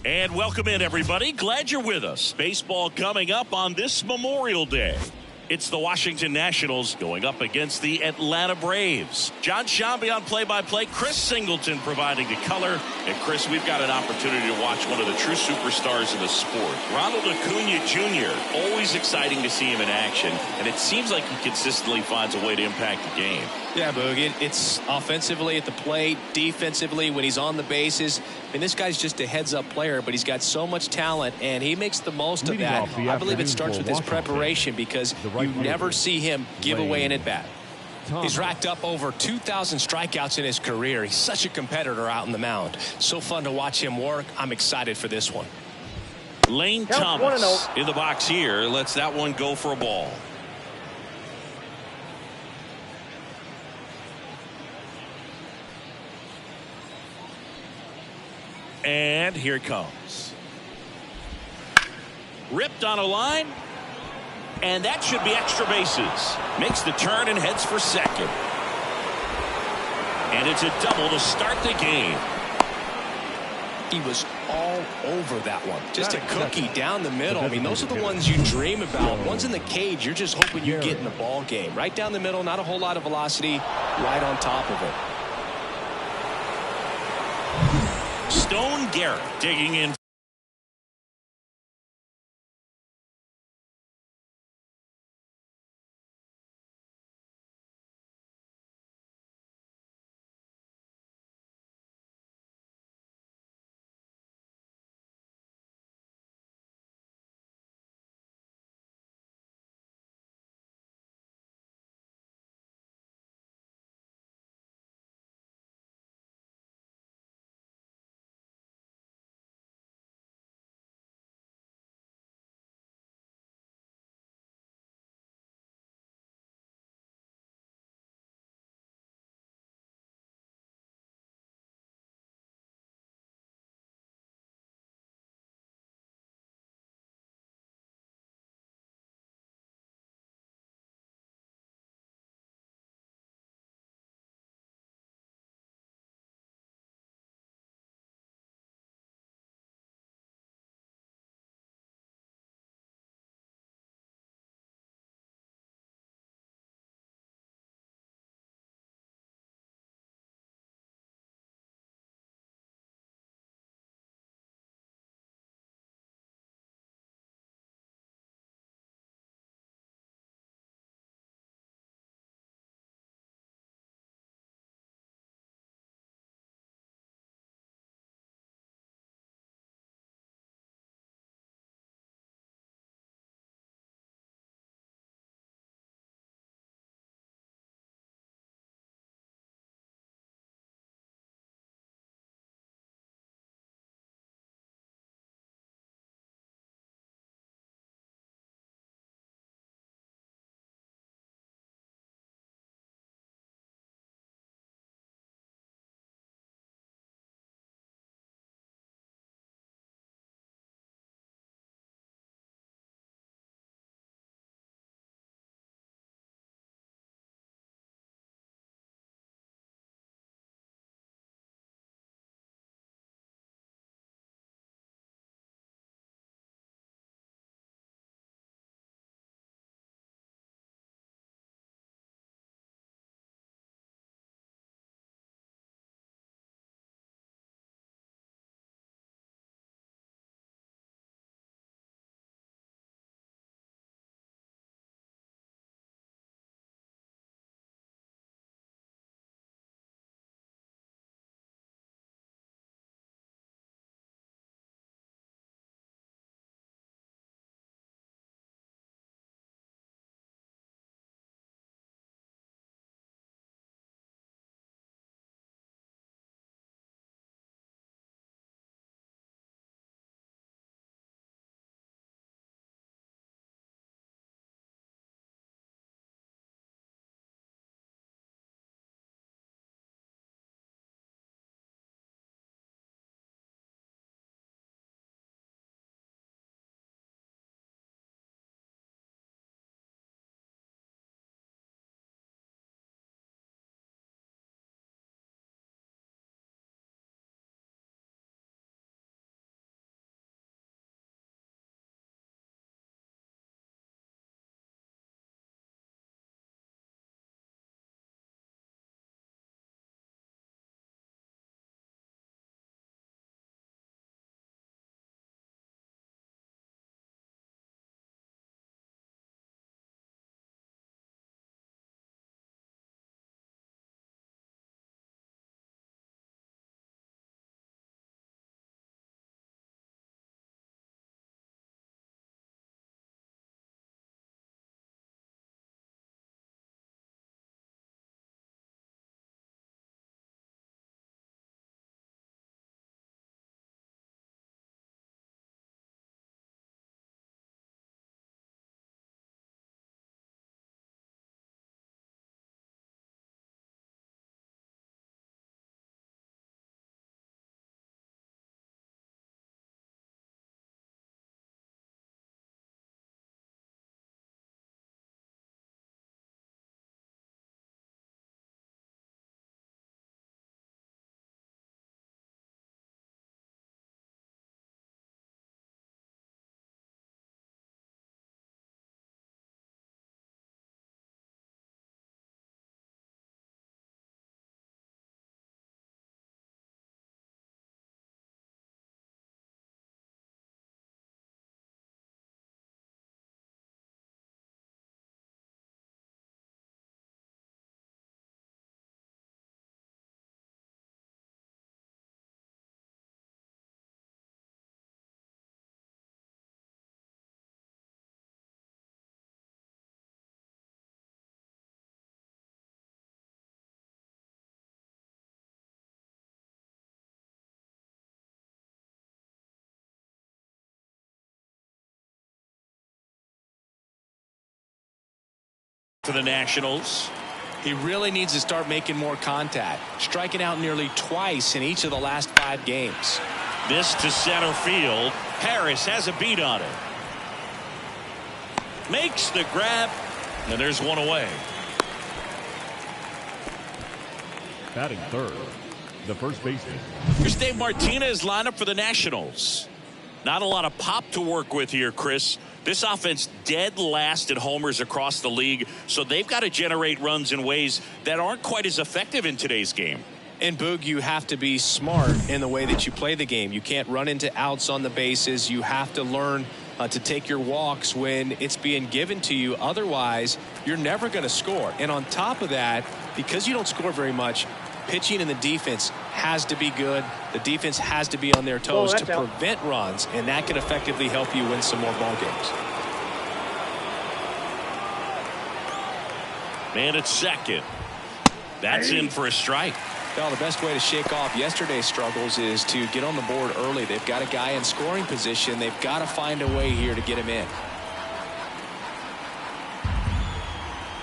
And welcome in, everybody. Glad you're with us. Baseball coming up on this Memorial Day. It's the Washington Nationals going up against the Atlanta Braves. John Shambi on play-by-play. Chris Singleton providing the color. And Chris, we've got an opportunity to watch one of the true superstars in the sport. Ronald Acuna Jr. Always exciting to see him in action. And it seems like he consistently finds a way to impact the game. Yeah, Boog, it's offensively at the plate, defensively when he's on the bases. I mean, this guy's just a heads-up player, but he's got so much talent, and he makes the most of that. I believe it starts with his preparation because you never see him give away an at-bat. He's racked up over 2,000 strikeouts in his career. He's such a competitor out in the mound. So fun to watch him work. I'm excited for this one. Lane Thomas in the box here. Lets that one go for a ball. And here it comes. Ripped on a line. And that should be extra bases. Makes the turn and heads for second. And it's a double to start the game. He was all over that one. Just a cookie down the middle. I mean, those are the ones you dream about. One's in the cage, you're just hoping you get in the ball game. Right down the middle, not a whole lot of velocity, right on top of it. Stone Garrett digging in. For the Nationals. He really needs to start making more contact, striking out nearly twice in each of the last 5 games. This to center field. Harris has a beat on it. Makes the grab, and there's one away. Batting third, the first baseman. Here's Dave Martinez lineup for the Nationals. Not a lot of pop to work with here, Chris. This offense dead last in homers across the league, so they've got to generate runs in ways that aren't quite as effective in today's game. And Boog, you have to be smart in the way that you play the game. You can't run into outs on the bases. You have to learn to take your walks when it's being given to you. Otherwise, you're never going to score. And on top of that, because you don't score very much, pitching and the defense has to be good. The defense has to be on their toes to prevent runs, and that can effectively help you win some more ball games. Man at second. That's in for a strike. Well, the best way to shake off yesterday's struggles is to get on the board early. They've got a guy in scoring position. They've got to find a way here to get him in.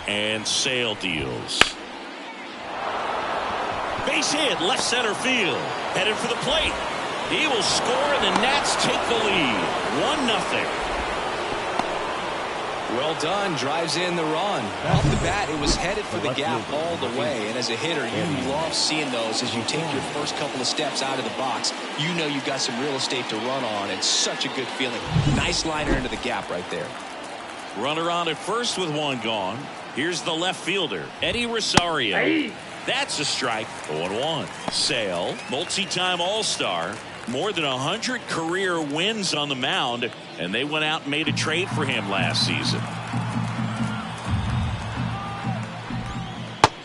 And Sale deals. Base hit, left center field. Headed for the plate. He will score, and the Nats take the lead. 1-0. Well done. Drives in the run. Off the bat, it was headed for the gap all the way. And as a hitter, you love seeing those as you take your first couple of steps out of the box. You know you've got some real estate to run on. It's such a good feeling. Nice liner into the gap right there. Runner on at first with one gone. Here's the left fielder, Eddie Rosario. That's a strike. 0-1. Sale, multi-time All-Star. More than 100 career wins on the mound, and they went out and made a trade for him last season.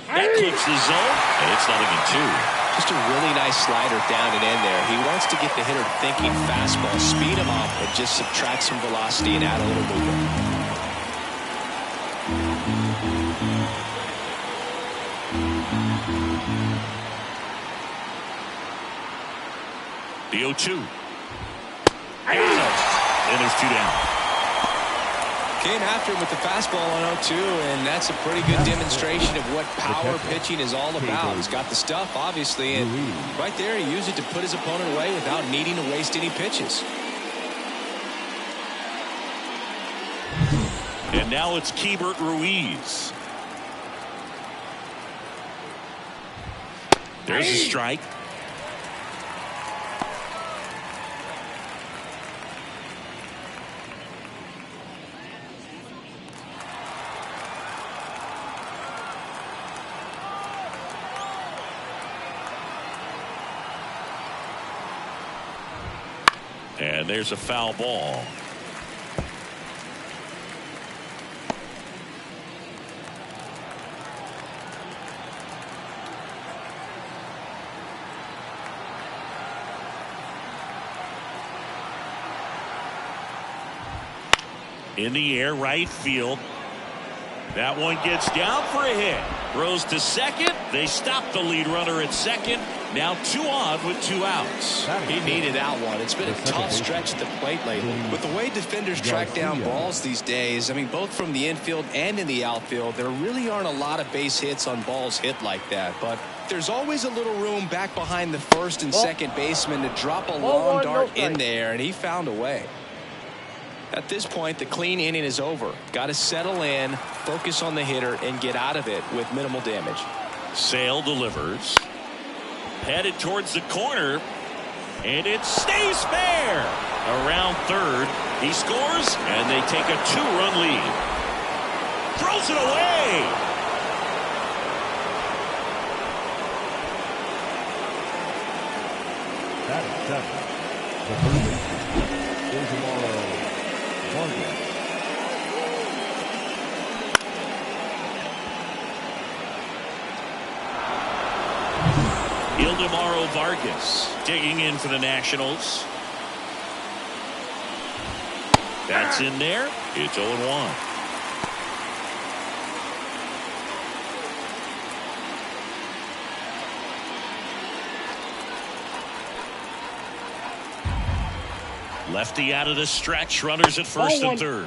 That clips the zone, and it's 0-2. Just a really nice slider down and in there. He wants to get the hitter thinking fastball, speed him up, and just subtract some velocity and add a little movement. The 0-2. And there's 2 down. Came after him with the fastball on 0-2, and that's a pretty good demonstration of what power pitching is all about. He's got the stuff, obviously, and right there he used it to put his opponent away without needing to waste any pitches. And now it's Keibert Ruiz. There's a strike. And there's a foul ball. In the air, right field. That one gets down for a hit. Throws to second. They stop the lead runner at second. Now 2 on with 2 outs. He needed that one. It's been a tough stretch at the plate lately. With the way defenders track down balls these days, I mean, both from the infield and in the outfield, there really aren't a lot of base hits on balls hit like that. But there's always a little room back behind the first and second baseman to drop a long dart in there, and he found a way. At this point, the clean inning is over. Got to settle in, focus on the hitter, and get out of it with minimal damage. Sale delivers. Headed towards the corner, and it stays fair. Around third, he scores, and they take a 2-run lead. Throws it away. That is 7. The first Ildemaro Vargas digging in for the Nationals. That's in there. It's 0-1. Lefty out of the stretch. Runners at first and third.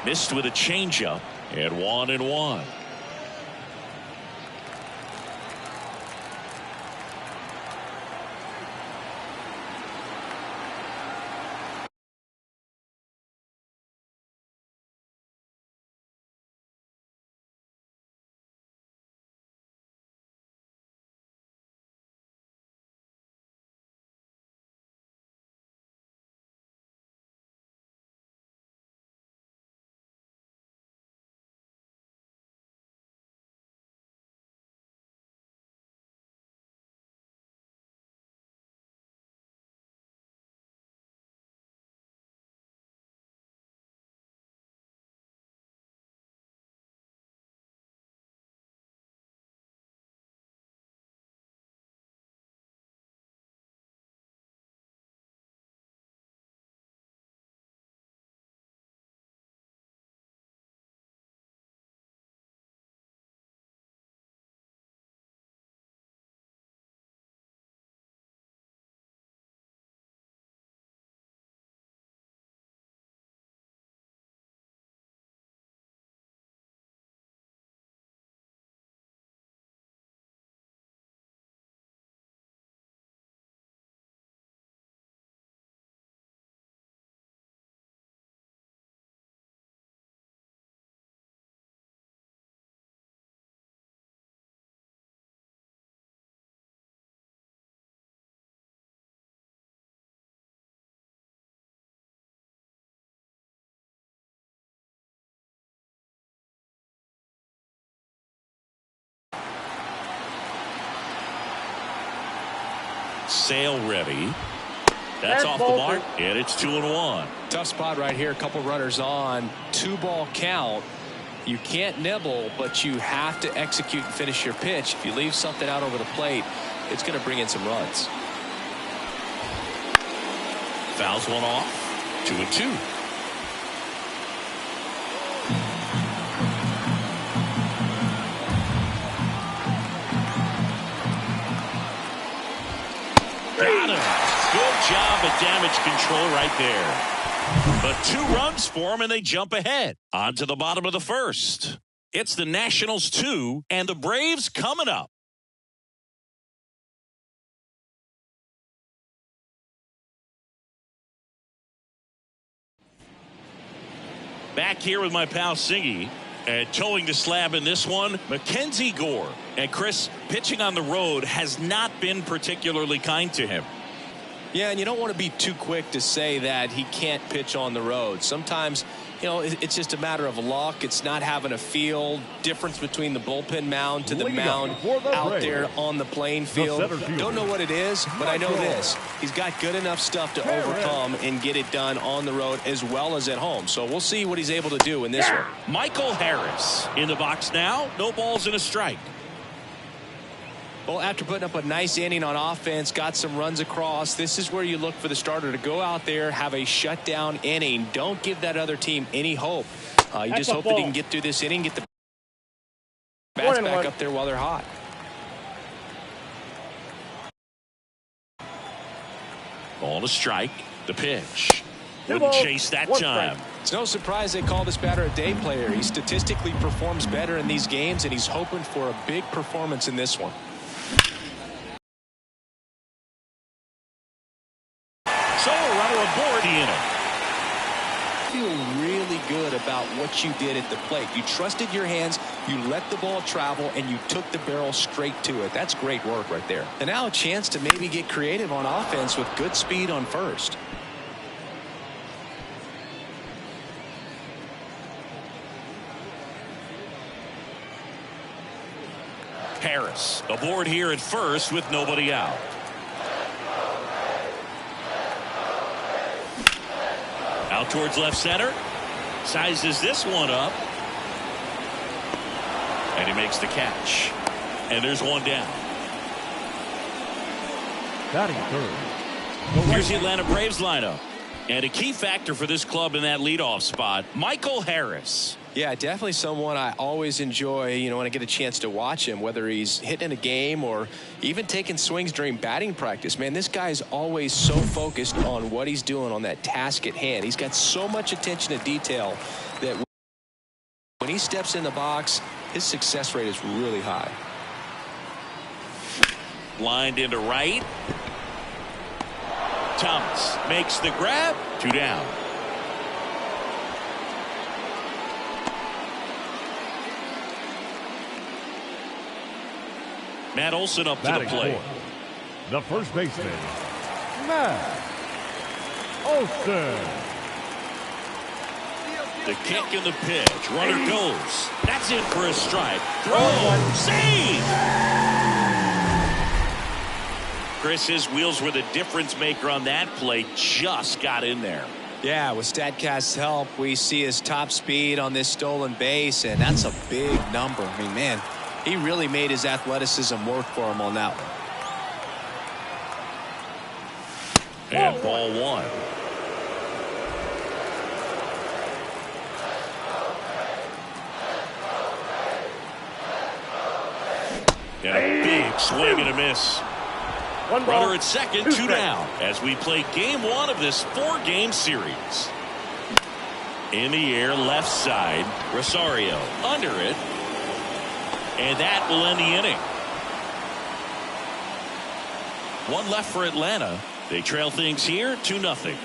Missed with a changeup. And 1-1. Sale ready. That's off the mark, and it's 2-1. Tough spot right here. A couple runners on. 2-ball count. You can't nibble, but you have to execute and finish your pitch. If you leave something out over the plate, it's going to bring in some runs. Fouls one off. 2-2. Got him. Good job at damage control right there. But 2 runs for him, and they jump ahead. On to the bottom of the first. It's the Nationals 2 and the Braves coming up. Back here with my pal Singy. And towing the slab in this one, Mackenzie Gore. And Chris, pitching on the road has not been particularly kind to him. Yeah, and you don't want to be too quick to say that he can't pitch on the road. Sometimes, you know, it's just a matter of luck. It's not having a feel. Difference between the bullpen mound to the mound out there on the playing field. Don't know what it is, but I know this. He's got good enough stuff to overcome and get it done on the road as well as at home. So we'll see what he's able to do in this one. Michael Harris in the box now. No balls and a strike. Well, after putting up a nice inning on offense, got some runs across, this is where you look for the starter to go out there, have a shutdown inning. Don't give that other team any hope. You just hope that he can get through this inning, get the bats back up there while they're hot. Ball to strike. The pitch. Wouldn't chase that time. It's no surprise they call this batter a day player. He statistically performs better in these games, and he's hoping for a big performance in this one. So a runner aboard the inning. Feel really good about what you did at the plate. You trusted your hands, you let the ball travel, and you took the barrel straight to it. That's great work right there. And now a chance to maybe get creative on offense with good speed on first. Harris aboard here at first with nobody out. Out towards left center. Sizes this one up. And he makes the catch. And there's one down. Batting third. Here's the Atlanta Braves lineup. And a key factor for this club in that leadoff spot, Michael Harris. Yeah, definitely someone I always enjoy, you know, when I get a chance to watch him, whether he's hitting a game or even taking swings during batting practice. Man, this guy's always so focused on what he's doing on that task at hand. He's got so much attention to detail that when he's steps in the box, his success rate is really high. Lined into right. Thomas makes the grab. 2 down. Matt Olson up to the plate. The first baseman, Matt Olson. The kick and the pitch. Runner goes. That's in for a strike. Throw. Save. Chris, his wheels were the difference maker on that play. Just got in there. Yeah, with StatCast's help, we see his top speed on this stolen base, and that's a big number. I mean, man, he really made his athleticism work for him on that one. And ball 1. And a big swing and a miss. Runner at second, 2 down as we play game 1 of this 4-game series. In the air, left side. Rosario under it. And that will end the inning. 1 left for Atlanta. They trail things here 2-0.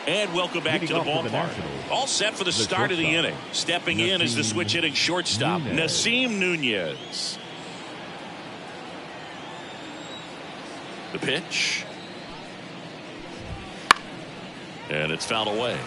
And welcome back to the ballpark. All set for the start of the inning. Stepping in is the switch hitting shortstop, Nasim Nunez. The pitch. And it's fouled away.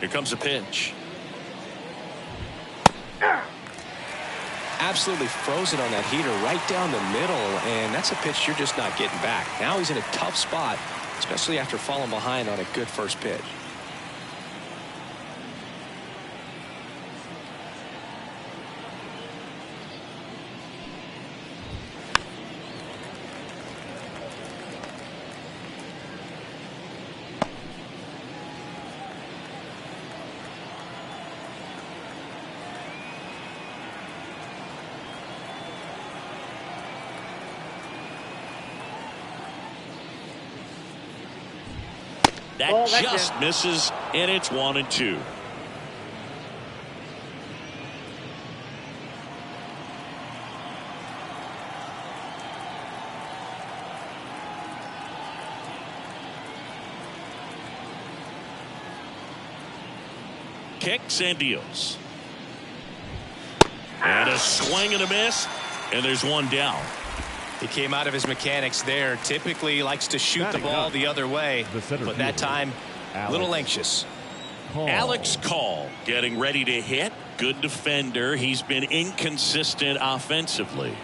Here comes a pitch. Absolutely frozen on that heater right down the middle, and that's a pitch you're just not getting back. Now he's in a tough spot, especially after falling behind on a good first pitch. That just misses, and it's 1-2. Kicks and deals. And a swing and a miss, and there's 1 down. He came out of his mechanics there. Typically likes to shoot the ball the other way, but that time a little anxious. Alex Call getting ready to hit. Good defender. He's been inconsistent offensively.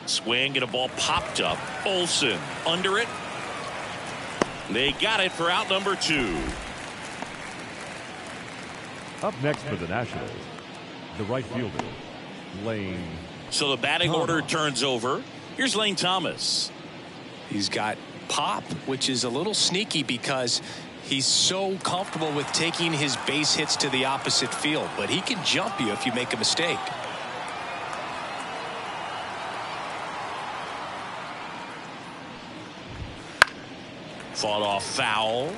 Swing and a ball popped up. Olsen under it. They got it for out number 2. Up next for the Nationals, the right fielder, Lane. So the batting order turns over. Here's Lane Thomas. He's got pop, which is a little sneaky because he's so comfortable with taking his base hits to the opposite field, but he can jump you if you make a mistake. Fought off foul.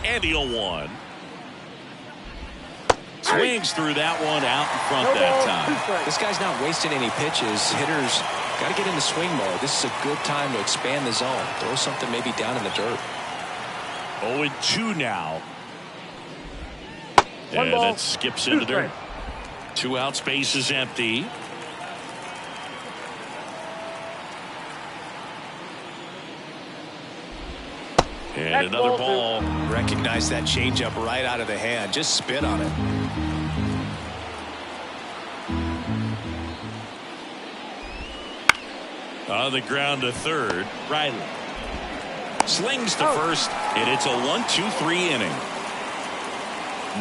And the 0-1. Swings through that one out in front that time. This guy's not wasting any pitches. Hitters got to get into swing mode. This is a good time to expand the zone. Throw something maybe down in the dirt. 0-2 now. And that skips into dirt. 2 outs, base is empty. And another ball. Recognize that changeup right out of the hand. Just spit on it. On the ground to third. Riley slings to first, and it's a 1-2-3 inning.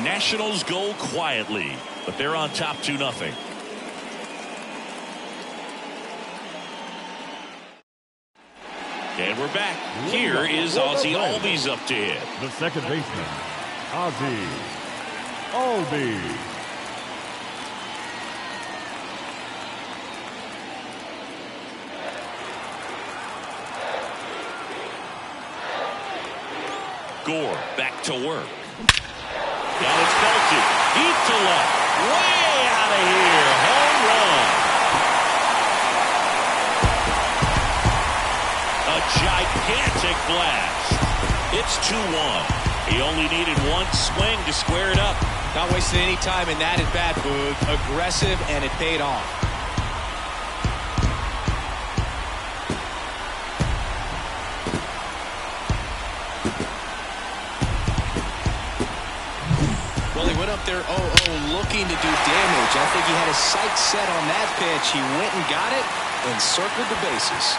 Nationals go quietly, but they're on top 2-0. And we're back. Here is Ozzie Albies up to hit. The second baseman, Ozzie Albies. Gore back to work. Now it's belted. Deep to left. Way out of here. Home run. A gigantic blast. It's 2-1. He only needed one swing to square it up. Not wasting any time in that at bat, Boog. Aggressive, and it paid off. Well, he went up there 0-0 looking to do damage. I think he had his sights set on that pitch. He went and got it and circled the bases.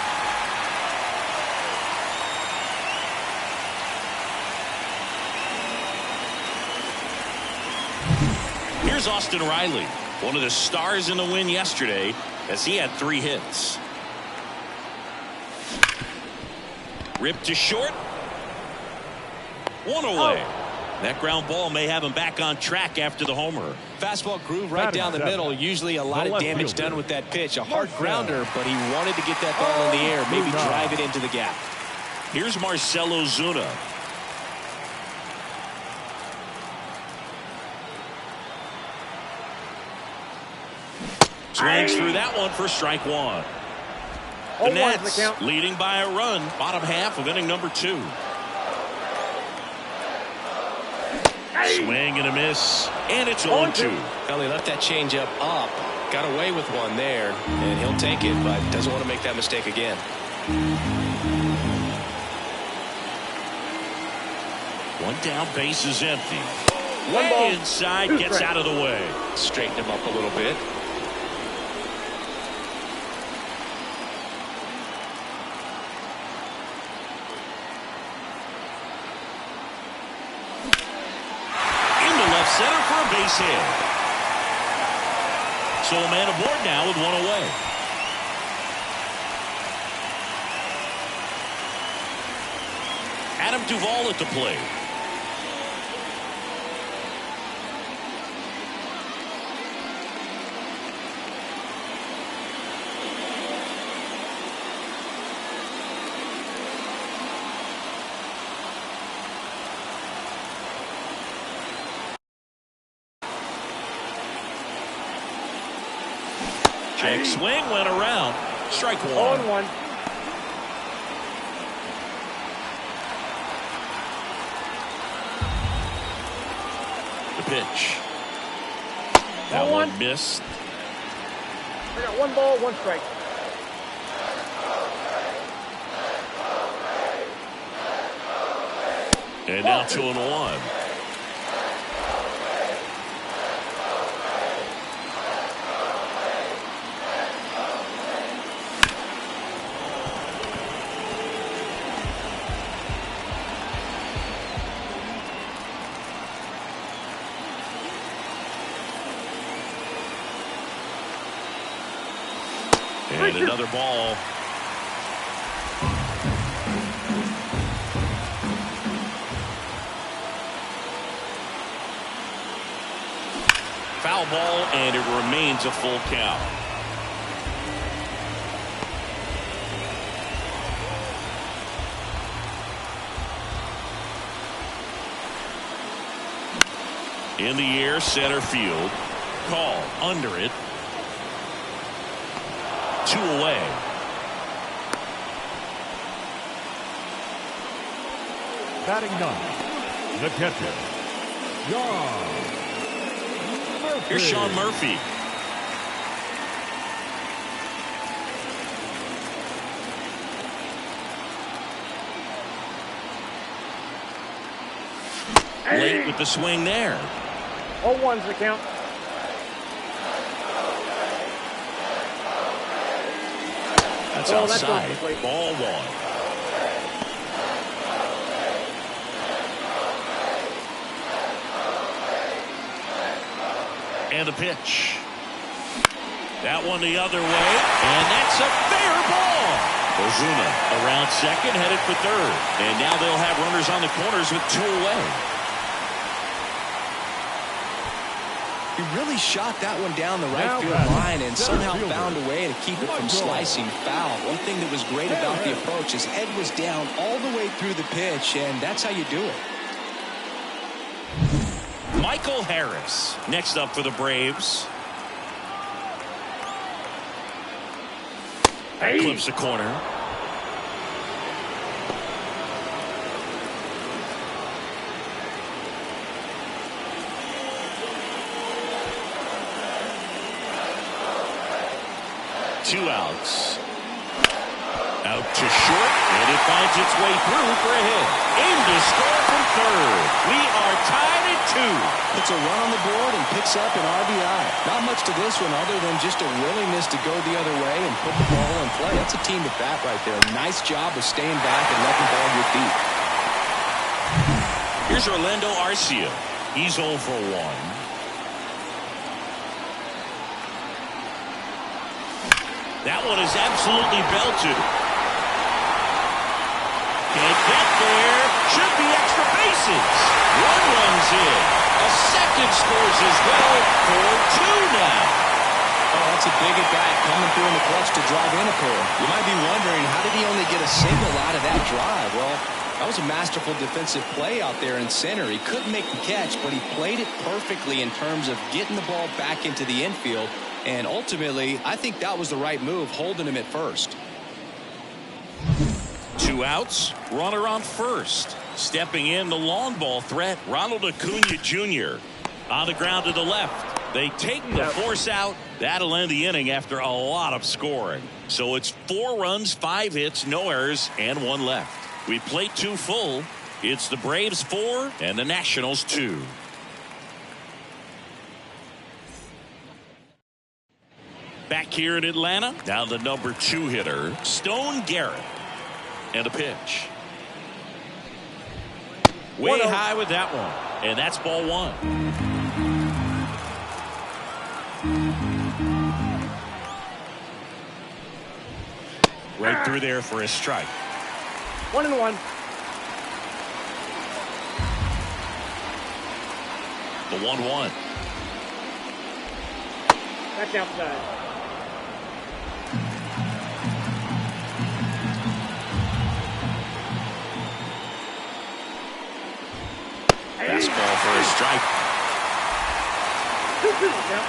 Here's Austin Riley, one of the stars in the win yesterday, as he had 3 hits. Ripped to short. 1 away. That ground ball may have him back on track after the homer. Fastball groove right down the middle. Usually a lot of damage done with that pitch. A hard grounder, but he wanted to get that ball in the air, maybe drive it into the gap. Here's Marcell Ozuna. Swings through that one for strike 1. The Nats leading by a run, bottom half of inning number 2. Swing and a miss, and it's 0-2. Well, he left that changeup up, got away with one there, and he'll take it, but doesn't want to make that mistake again. One down, base is empty. Way inside, gets out of the way. Straighten him up a little bit. Center for a base hit. So a man aboard now with 1 away. Adam Duvall at the plate. Check swing, went around. Strike 1. 0-1. The pitch. That one missed. I got 1 ball, 1 strike. And now 2-1. And another ball. Foul ball, and it remains a full count. In the air, center field. Call under it. 2 away. Batting ninth, the catcher, Sean Murphy. Here's Sean Murphy. Late with the swing there. 0-1's the count. That's outside. Ball 1. And the pitch. That one the other way, and that's a fair ball. Ozuna around second, headed for third. And now they'll have runners on the corners with 2 away. He really shot that one down the right field line and somehow found a way to keep it from slicing foul. One thing that was great about the approach, his head was down all the way through the pitch, and that's how you do it. Michael Harris next up for the Braves. Clips the corner. Two outs. Out to short, and it finds its way through for a hit. In to score from third. We are tied at 2. Puts a run on the board and picks up an RBI. Not much to this one other than just a willingness to go the other way and put the ball in play. That's a team at bat right there. Nice job of staying back and letting the ball get deep. Here's Orlando Arcia. He's 0 for 1. That one is absolutely belted. Can't get there. Should be extra bases. 1 runs in. A second scores as well for 2 now. Oh, that's a big at bat coming through in the clutch to drive in a pair. You might be wondering, how did he only get a single out of that drive? Well, that was a masterful defensive play out there in center. He couldn't make the catch, but he played it perfectly in terms of getting the ball back into the infield. And ultimately, I think that was the right move, holding him at first. 2 outs, runner on first. Stepping in, the long ball threat, Ronald Acuna Jr. On the ground to the left. They take the force out. That'll end the inning after a lot of scoring. So it's 4 runs, 5 hits, no errors, and 1 left. We played 2 full. It's the Braves 4 and the Nationals 2. Back here in Atlanta, now the number 2 hitter, Stone Garrett. And a pitch. Way high with that one. And that's ball 1. Right through there for a strike. 1-1. The 1-1. That's outside. Fastball for a strike. 2-2 count.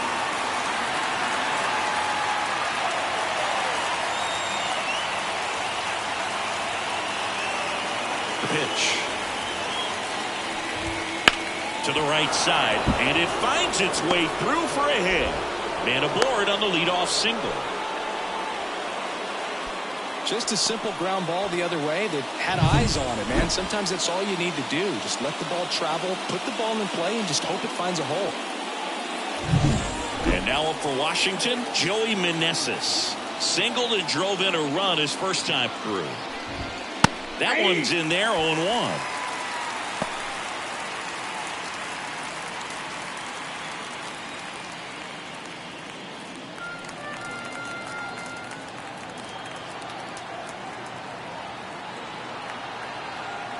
The pitch. To the right side, and it finds its way through for a hit. And aboard on the leadoff single. Just a simple ground ball the other way that had eyes on it, man. Sometimes that's all you need to do. Just let the ball travel, put the ball in play, and just hope it finds a hole. And now up for Washington, Joey Meneses. Singled and drove in a run his first time through. That one's in there, 0-1.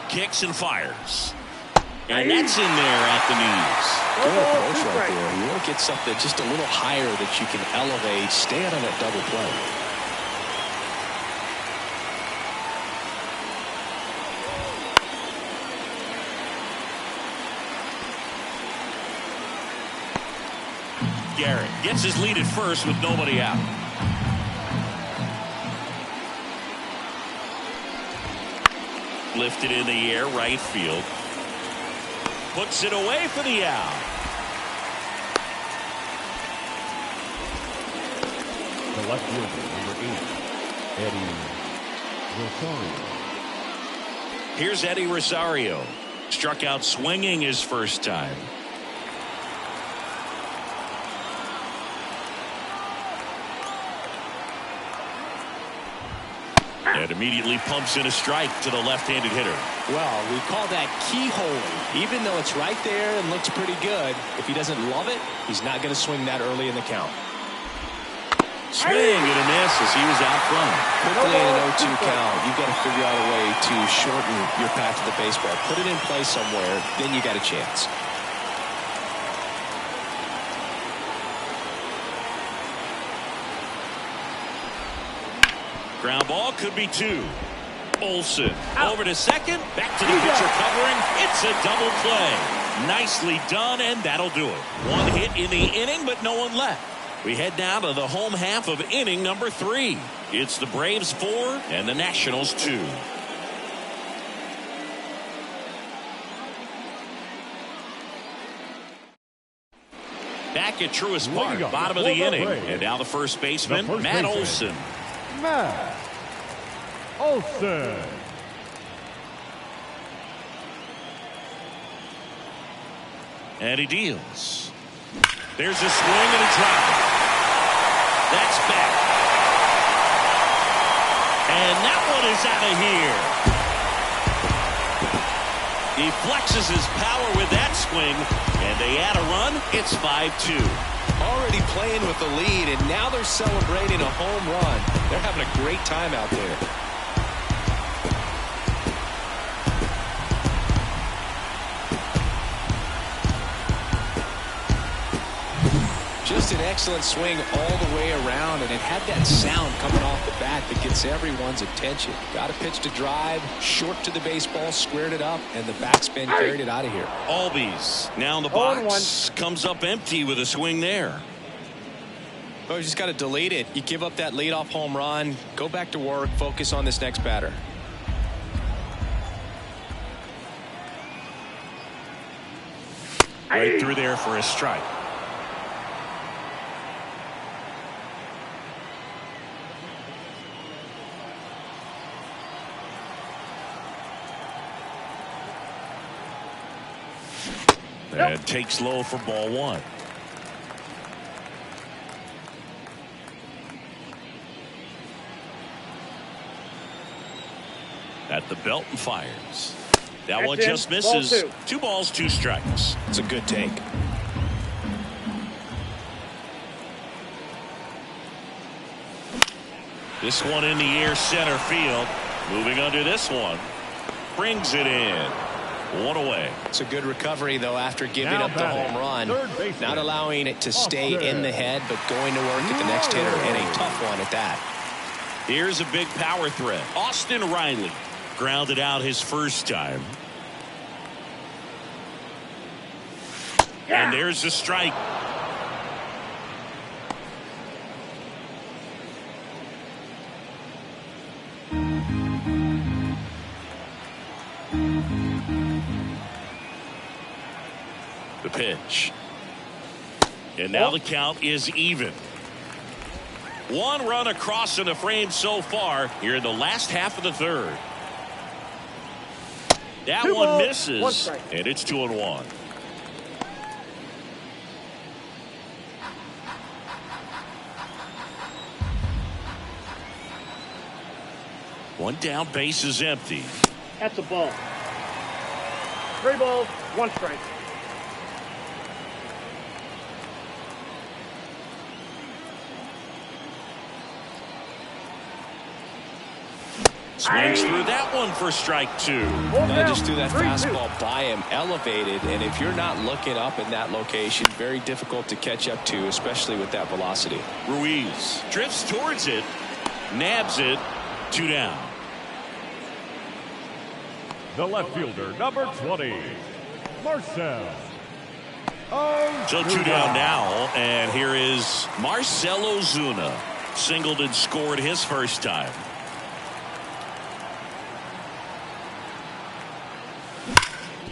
Kicks and fires. And that's in there at the knees. Good approach right there. You want to get something just a little higher that you can elevate. Stay out on that double play. Garrett gets his lead at first with nobody out. Lifted in the air, right field. Puts it away for the out. The left fielder, number 8, Eddie Rosario. Here's Eddie Rosario. Struck out swinging his first time. And immediately pumps in a strike to the left-handed hitter. Well, we call that keyhole. Even though it's right there and looks pretty good, if he doesn't love it, he's not going to swing that early in the count. Swing and a miss as he was out front. Quickly in an 0-2 count, you've got to figure out a way to shorten your path to the baseball. Put it in play somewhere, then you got a chance. Ground ball could be 2. Olsen over to second. Back to the pitcher covering. It's a double play. Nicely done, and that'll do it. One hit in the inning, but no one left. We head now to the home half of inning number 3. It's the Braves 4 and the Nationals 2. Back at Truist Park, bottom of the inning. And now the first baseman, Matt Olson. Matt Olson. And he deals. There's a swing and a drive. That's back. And that one is out of here. He flexes his power with that swing, and they add a run. It's 5-2. Already playing with the lead, and now they're celebrating a home run. They're having a great time out there. Just an excellent swing all the way around, and it had that sound coming off the bat that gets everyone's attention. Got a pitch to drive, short to the baseball, squared it up, and the backspin carried it out of here. Albies now in the box. Comes up empty with a swing there. Oh, you just got to delete it. You give up that leadoff home run, go back to work, focus on this next batter. Right through there for a strike. And takes low for ball 1. At the belt and fires. That one just misses. 2 balls, 2 strikes. It's a good take. This one in the air, center field. Moving under this one. Brings it in. 1 away. It's a good recovery, though, after giving up the home run. Not allowing it to stay in the head, but going to work at the next hitter, and a tough one at that. Here's a big power threat. Austin Riley grounded out his first time. And there's a strike. The pitch. And now the count is even. One run across in the frame so far here in the last half of the third. That Two one balls, misses, one strike. and it's 2-1. One down, base is empty. That's a ball. 3 balls, 1 strike. Swings through that one for strike 2. Now just threw that fastball by him, elevated, and if you're not looking up in that location, very difficult to catch up to, especially with that velocity. Ruiz drifts towards it, nabs it, 2 down. The left fielder, number 20, Marcell. So 2 down now, and here is Marcell Ozuna. Singled and scored his first time.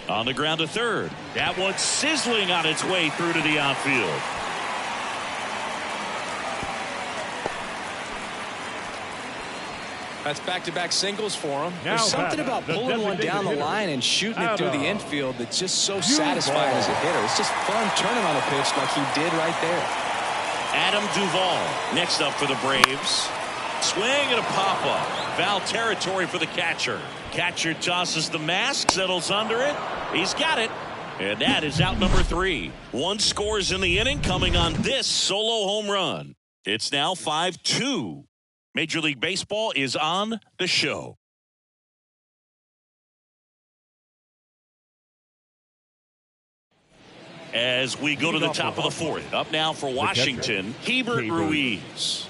On the ground to third. That one sizzling on its way through to the outfield. That's back-to-back singles for him. Now There's something about pulling one down the line and shooting it through the infield that's just so satisfying as a hitter. It's just fun turning on a pitch like he did right there. Adam Duvall next up for the Braves. Swing and a pop-up. Foul territory for the catcher. Catcher tosses the mask, settles under it. He's got it. And that is out number 3. 1 scores in the inning coming on this solo home run. It's now 5-2. Major League Baseball is on the show. As we go to the top of the 4th. Up now for Washington, Hebert Ruiz.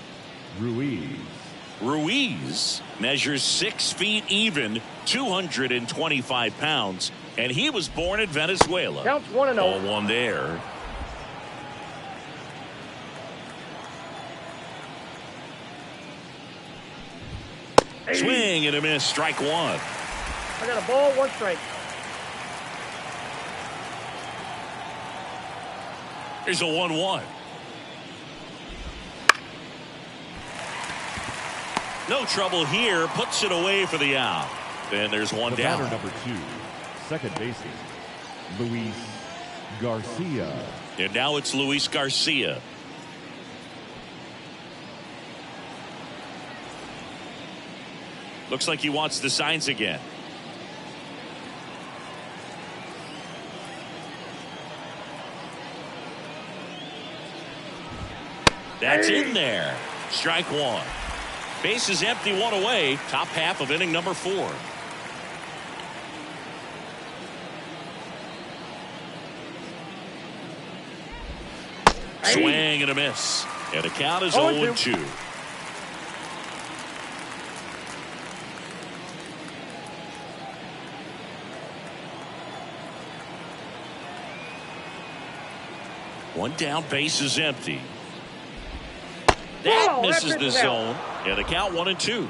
Ruiz measures 6 feet even, 225 pounds, and he was born in Venezuela. Counts 1-0. 0-1 there. Swing and a miss, strike 1. I got a ball, 1 strike. Here's a 1-1. No trouble here, puts it away for the out. And there's 1 down. Batter number 2, second baseman, Luis Garcia. And now it's Luis Garcia. Looks like he wants the signs again. That's in there. Strike 1. Base is empty, 1 away. Top half of inning number 4. Swing and a miss. And the count is 0-2. One down, base is empty. That misses the zone. And the count 1-2.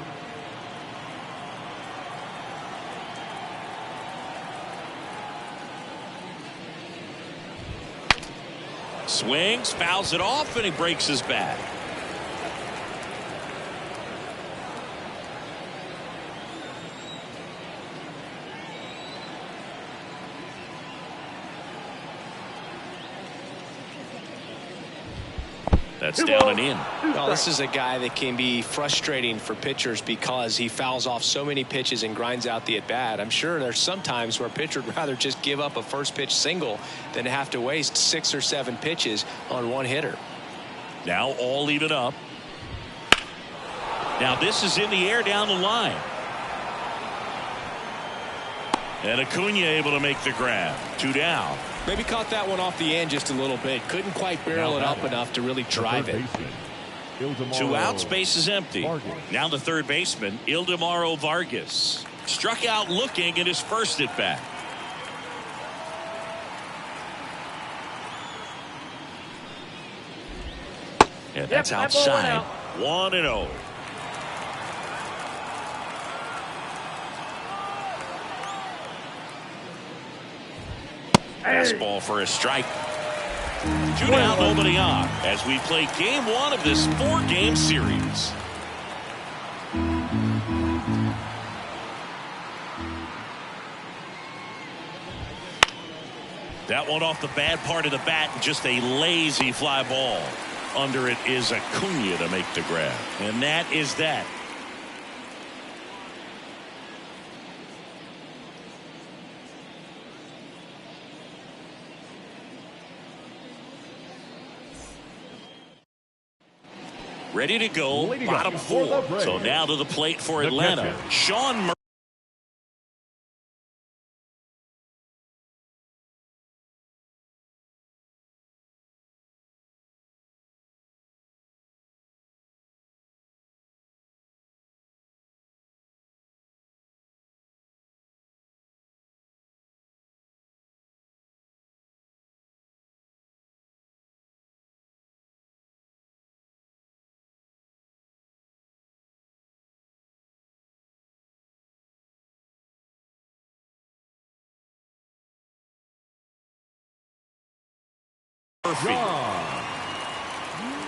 Swings, fouls it off, and he breaks his bat. That's down and in. Well, this is a guy that can be frustrating for pitchers because he fouls off so many pitches and grinds out the at-bat. I'm sure there's some times where a pitcher would rather just give up a first pitch single than to have to waste 6 or 7 pitches on one hitter. Now all even up. Now this is in the air down the line. And Acuna able to make the grab. 2 down. Maybe caught that one off the end just a little bit. Couldn't quite barrel it up enough to really drive it. 2 outs, base is empty. Now the third baseman, Ildemaro Vargas. Struck out looking in his first at bat. And that's outside. 1-0. Fastball for a strike. Two down, nobody on, as we play game one of this 4-game series. That one off the bad part of the bat, just a lazy fly ball. Under it is Acuna to make the grab. And that is that. Ready to go, bottom 4. So now to the plate for Atlanta, Sean Murphy.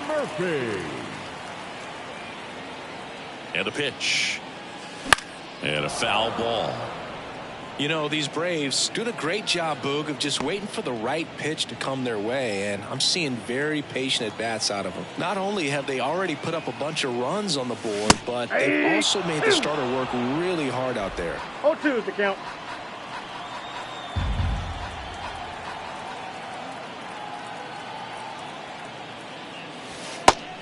Murphy. And a pitch. And a foul ball. You know, these Braves doing a great job, Boog, of just waiting for the right pitch to come their way, and I'm seeing very patient at-bats out of them. Not only have they already put up a bunch of runs on the board, but they've also made the starter work really hard out there. 0-2 is the count.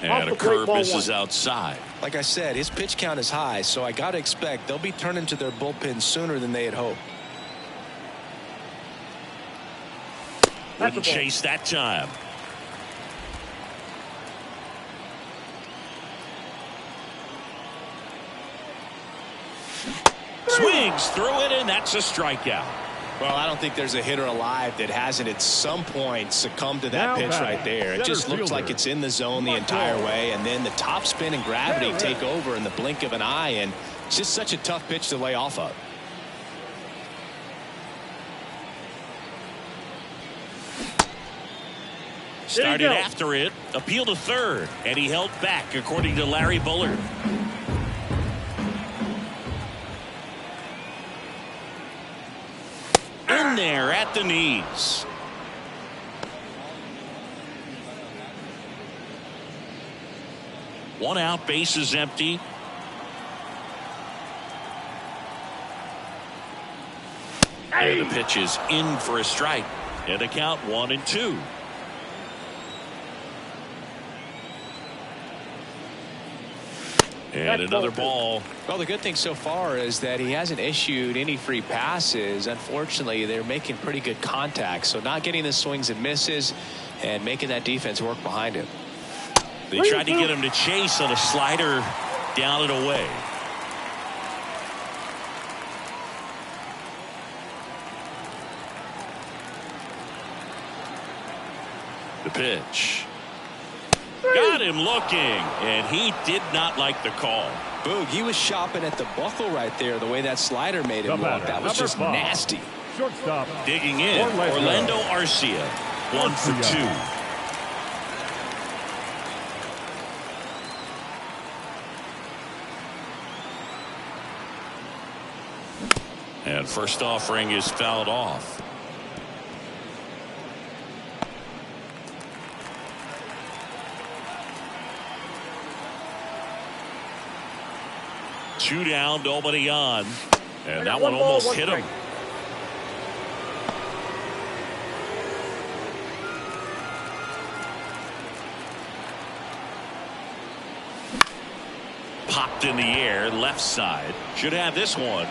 And a curve misses outside. Like I said, his pitch count is high, so I got to expect they'll be turning to their bullpen sooner than they had hoped. Wouldn't chase that time. Swings through it, and that's a strikeout. Well, I don't think there's a hitter alive that hasn't at some point succumbed to that pitch right there. It just looks like it's in the zone the entire way, and then the top spin and gravity take over in the blink of an eye, and it's just such a tough pitch to lay off of. Started after it, appeal to third, and he held back, according to Larry Bullard. In there at the knees. One out, base is empty. And the pitch is in for a strike. And a count 1-2. And another ball. Well, the good thing so far is that he hasn't issued any free passes. Unfortunately, they're making pretty good contact, so not getting the swings and misses and making that defense work behind him. They tried to get him to chase on a slider down and away. The pitch. Got him looking, and he did not like the call. Boog, he was shopping at the buckle right there, the way that slider made him look. That was just nasty. Shortstop. Digging in, Orlando Arcia, 1 for 2. And first offering is fouled off. Two down, nobody on. And that one almost hit him. Popped in the air, left side. Should have this one.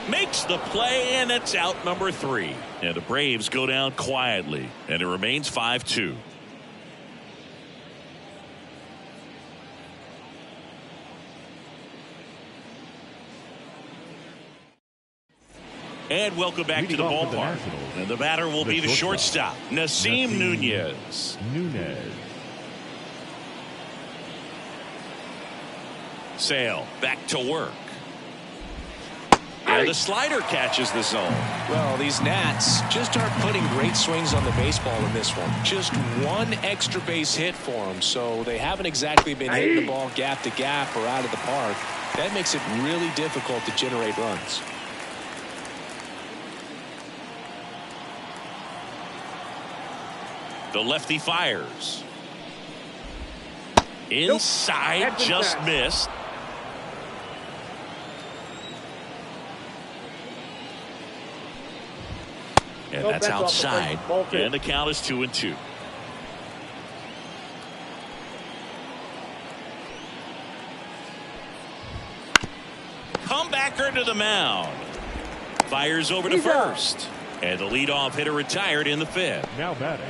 Makes the play, and it's out number 3. And the Braves go down quietly, and it remains 5-2. And welcome back to the ballpark. And the batter will be the shortstop, Nasim Nunez. Sale back to work. And the slider catches the zone. Well, these Nats just aren't putting great swings on the baseball in this one. Just one extra base hit for them, so they haven't exactly been hitting the ball gap to gap or out of the park. That makes it really difficult to generate runs. The lefty fires. Inside, just missed. And that's outside. And the count is 2-2. Comebacker to the mound. Fires over to first. And the leadoff hitter retired in the fifth. Now batting,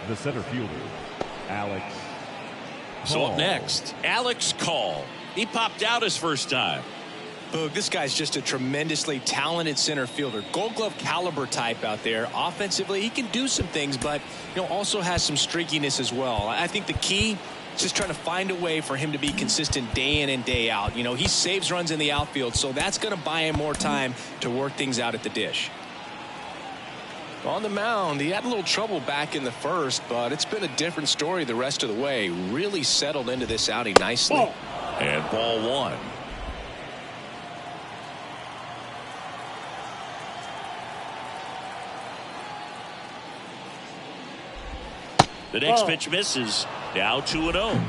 the center fielder, Alex So Call. up next, Alex Call. He popped out his first time. Boog, this guy's just a tremendously talented center fielder. Gold Glove caliber type out there. Offensively, he can do some things, but also has some streakiness as well. I think the key is just trying to find a way for him to be consistent day in and day out. He saves runs in the outfield, so that's going to buy him more time to work things out at the dish. On the mound, he had a little trouble back in the first, but it's been a different story the rest of the way. Really settled into this outing nicely. And ball one. The next pitch misses. Now 2-0.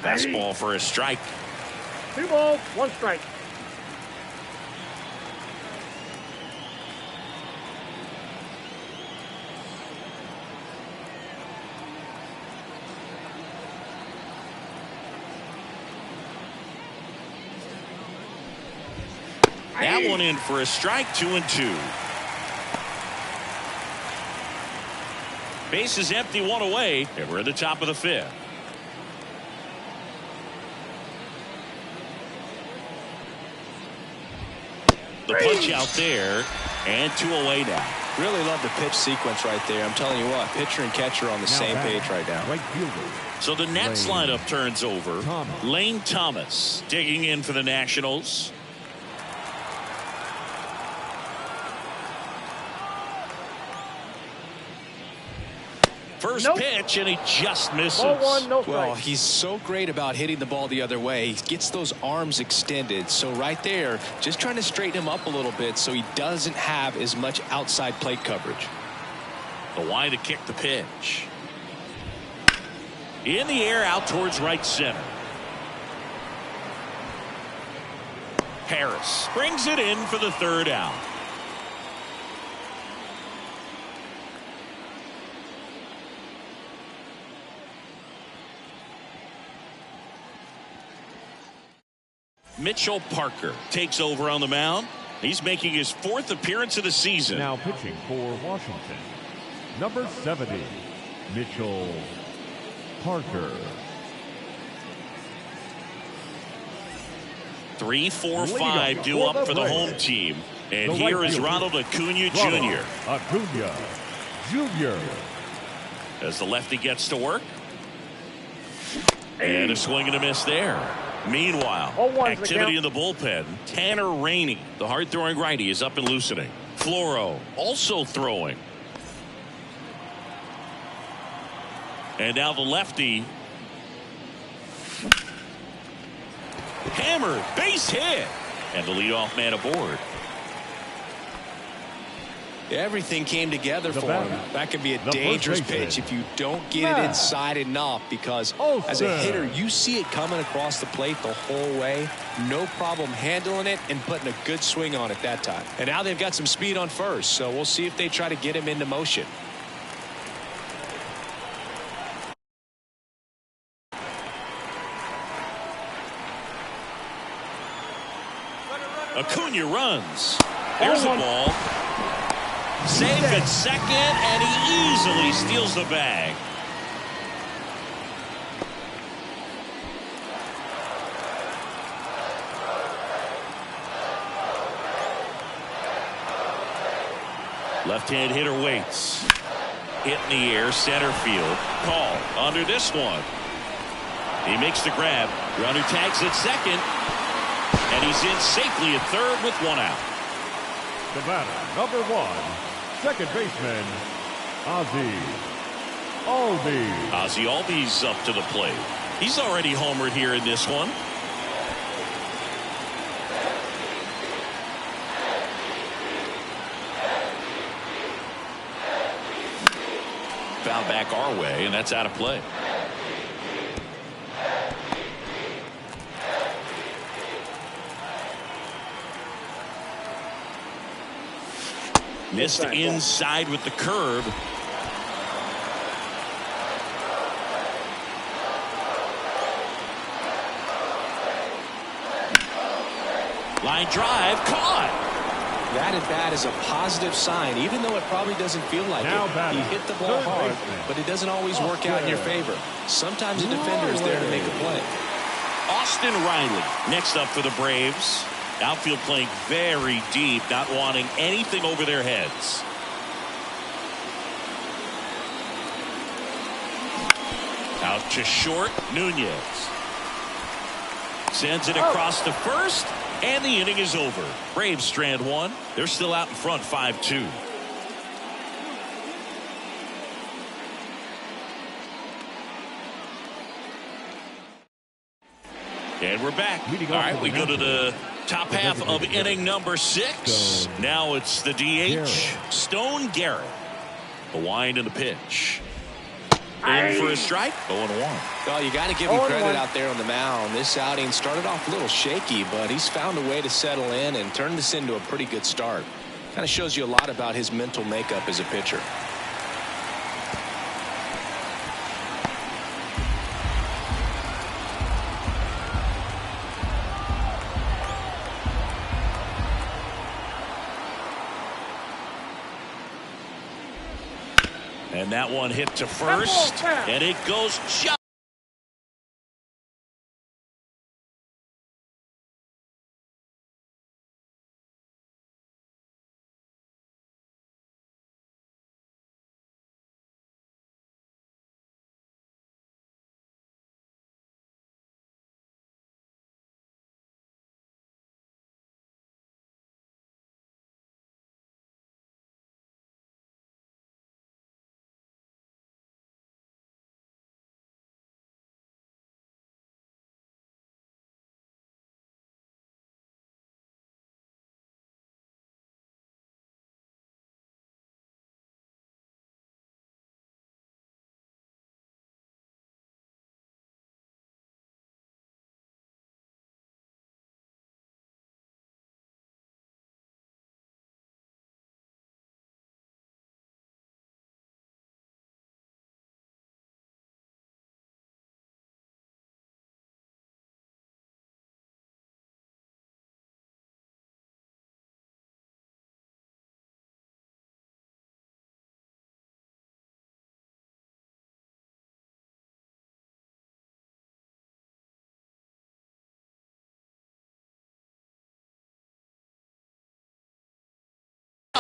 Fastball for a strike. 2 balls, 1 strike. That one in for a strike. 2-2. Base is empty, 1 away, and we're at the top of the fifth. The punch out there, and 2 away now. Really love the pitch sequence right there. I'm telling you what, pitcher and catcher on the same page right now. Right fielder. So the Nets lineup turns over. Lane Thomas digging in for the Nationals. First pitch, and he just misses. Ball 1, no strike. Well, he's so great about hitting the ball the other way. He gets those arms extended. So right there, just trying to straighten him up a little bit so he doesn't have as much outside plate coverage. The wide to kick the pitch. In the air, out towards right center. Harris brings it in for the third out. Mitchell Parker takes over on the mound. He's making his 4th appearance of the season. Now pitching for Washington, number 70, Mitchell Parker. 3, 4, 5 due up for the home team. And here is Ronald Acuna Jr. Acuna Jr. As the lefty gets to work. And a swing and a miss there. Meanwhile, activity in the bullpen. Tanner Rainey, the hard-throwing righty, is up and loosening. Floro also throwing. And now the lefty. Hammered, base hit. And the leadoff man aboard. Everything came together for him. That could be a dangerous pitch if you don't get it inside enough, because as a hitter, you see it coming across the plate the whole way. No problem handling it and putting a good swing on it that time. And now they've got some speed on first, so we'll see if they try to get him into motion. Acuna runs. There's the ball. Saved at second, and he easily steals the bag. Left-hand hitter waits. Hit in the air, center field. Call under this one. He makes the grab. Runner tags at second. And he's in safely at third with one out. The batter, number 1, second baseman, Ozzie Albies. Ozzie Albies up to the plate. He's already homered here in this one. Foul back our way, and that's out of play. Missed inside with the curve. Line drive, caught. That at bat is a positive sign, even though it probably doesn't feel like it. He hit the ball hard, but it doesn't always work out in your favor. Sometimes a defender is there to make a play. Austin Riley next up for the Braves. Outfield playing very deep, not wanting anything over their heads. Out to short, Nunez. Sends it across to first, and the inning is over. Braves strand one. They're still out in front 5-2. And we're back. All right, we go to the top half of inning number 6. Now it's the DH, Stone Garrett. The wind and the pitch. In for a strike, 0-1. Well, you got to give him credit out there on the mound. This outing started off a little shaky, but he's found a way to settle in and turn this into a pretty good start. Kind of shows you a lot about his mental makeup as a pitcher. And that one hit to first, and it goes just.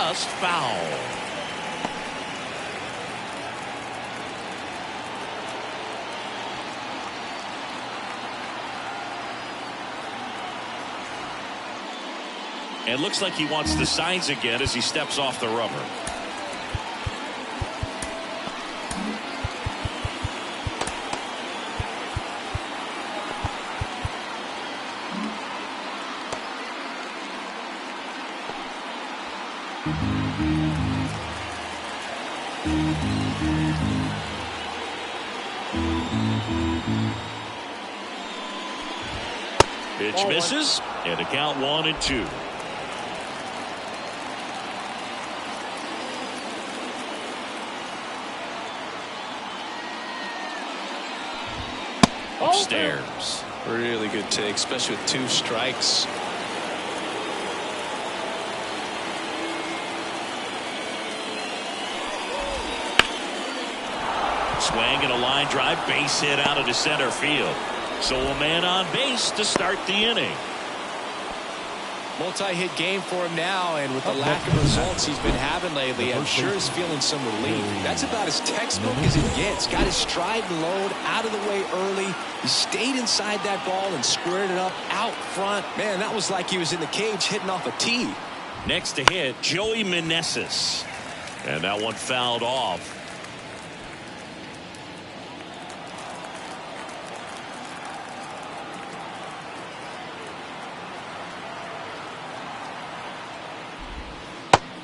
Foul. And looks like he wants the signs again as he steps off the rubber. Pitch misses, and a count 1-2. Upstairs. Really good take, especially with 2 strikes. Swing and a line drive, base hit out of the center field. So a man on base to start the inning. Multi-hit game for him now, and with the lack of results he's been having lately, I'm sure he's feeling some relief. That's about as textbook as it gets. Got his stride and load out of the way early. He stayed inside that ball and squared it up out front. Man, that was like he was in the cage hitting off a tee. Next to hit, Joey Meneses. And that one fouled off.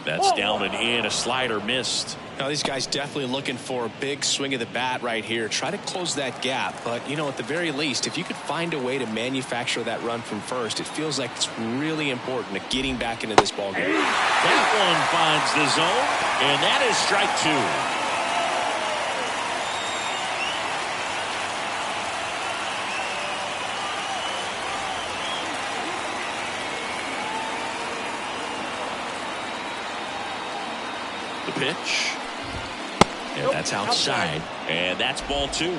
That's down and in. A slider missed. Now these guys definitely looking for a big swing of the bat right here. Try to close that gap. But, you know, at the very least, if you could find a way to manufacture that run from first, it feels like it's really important to getting back into this ball game. That one finds the zone, and that is strike two. The pitch. And that's outside. And that's ball two.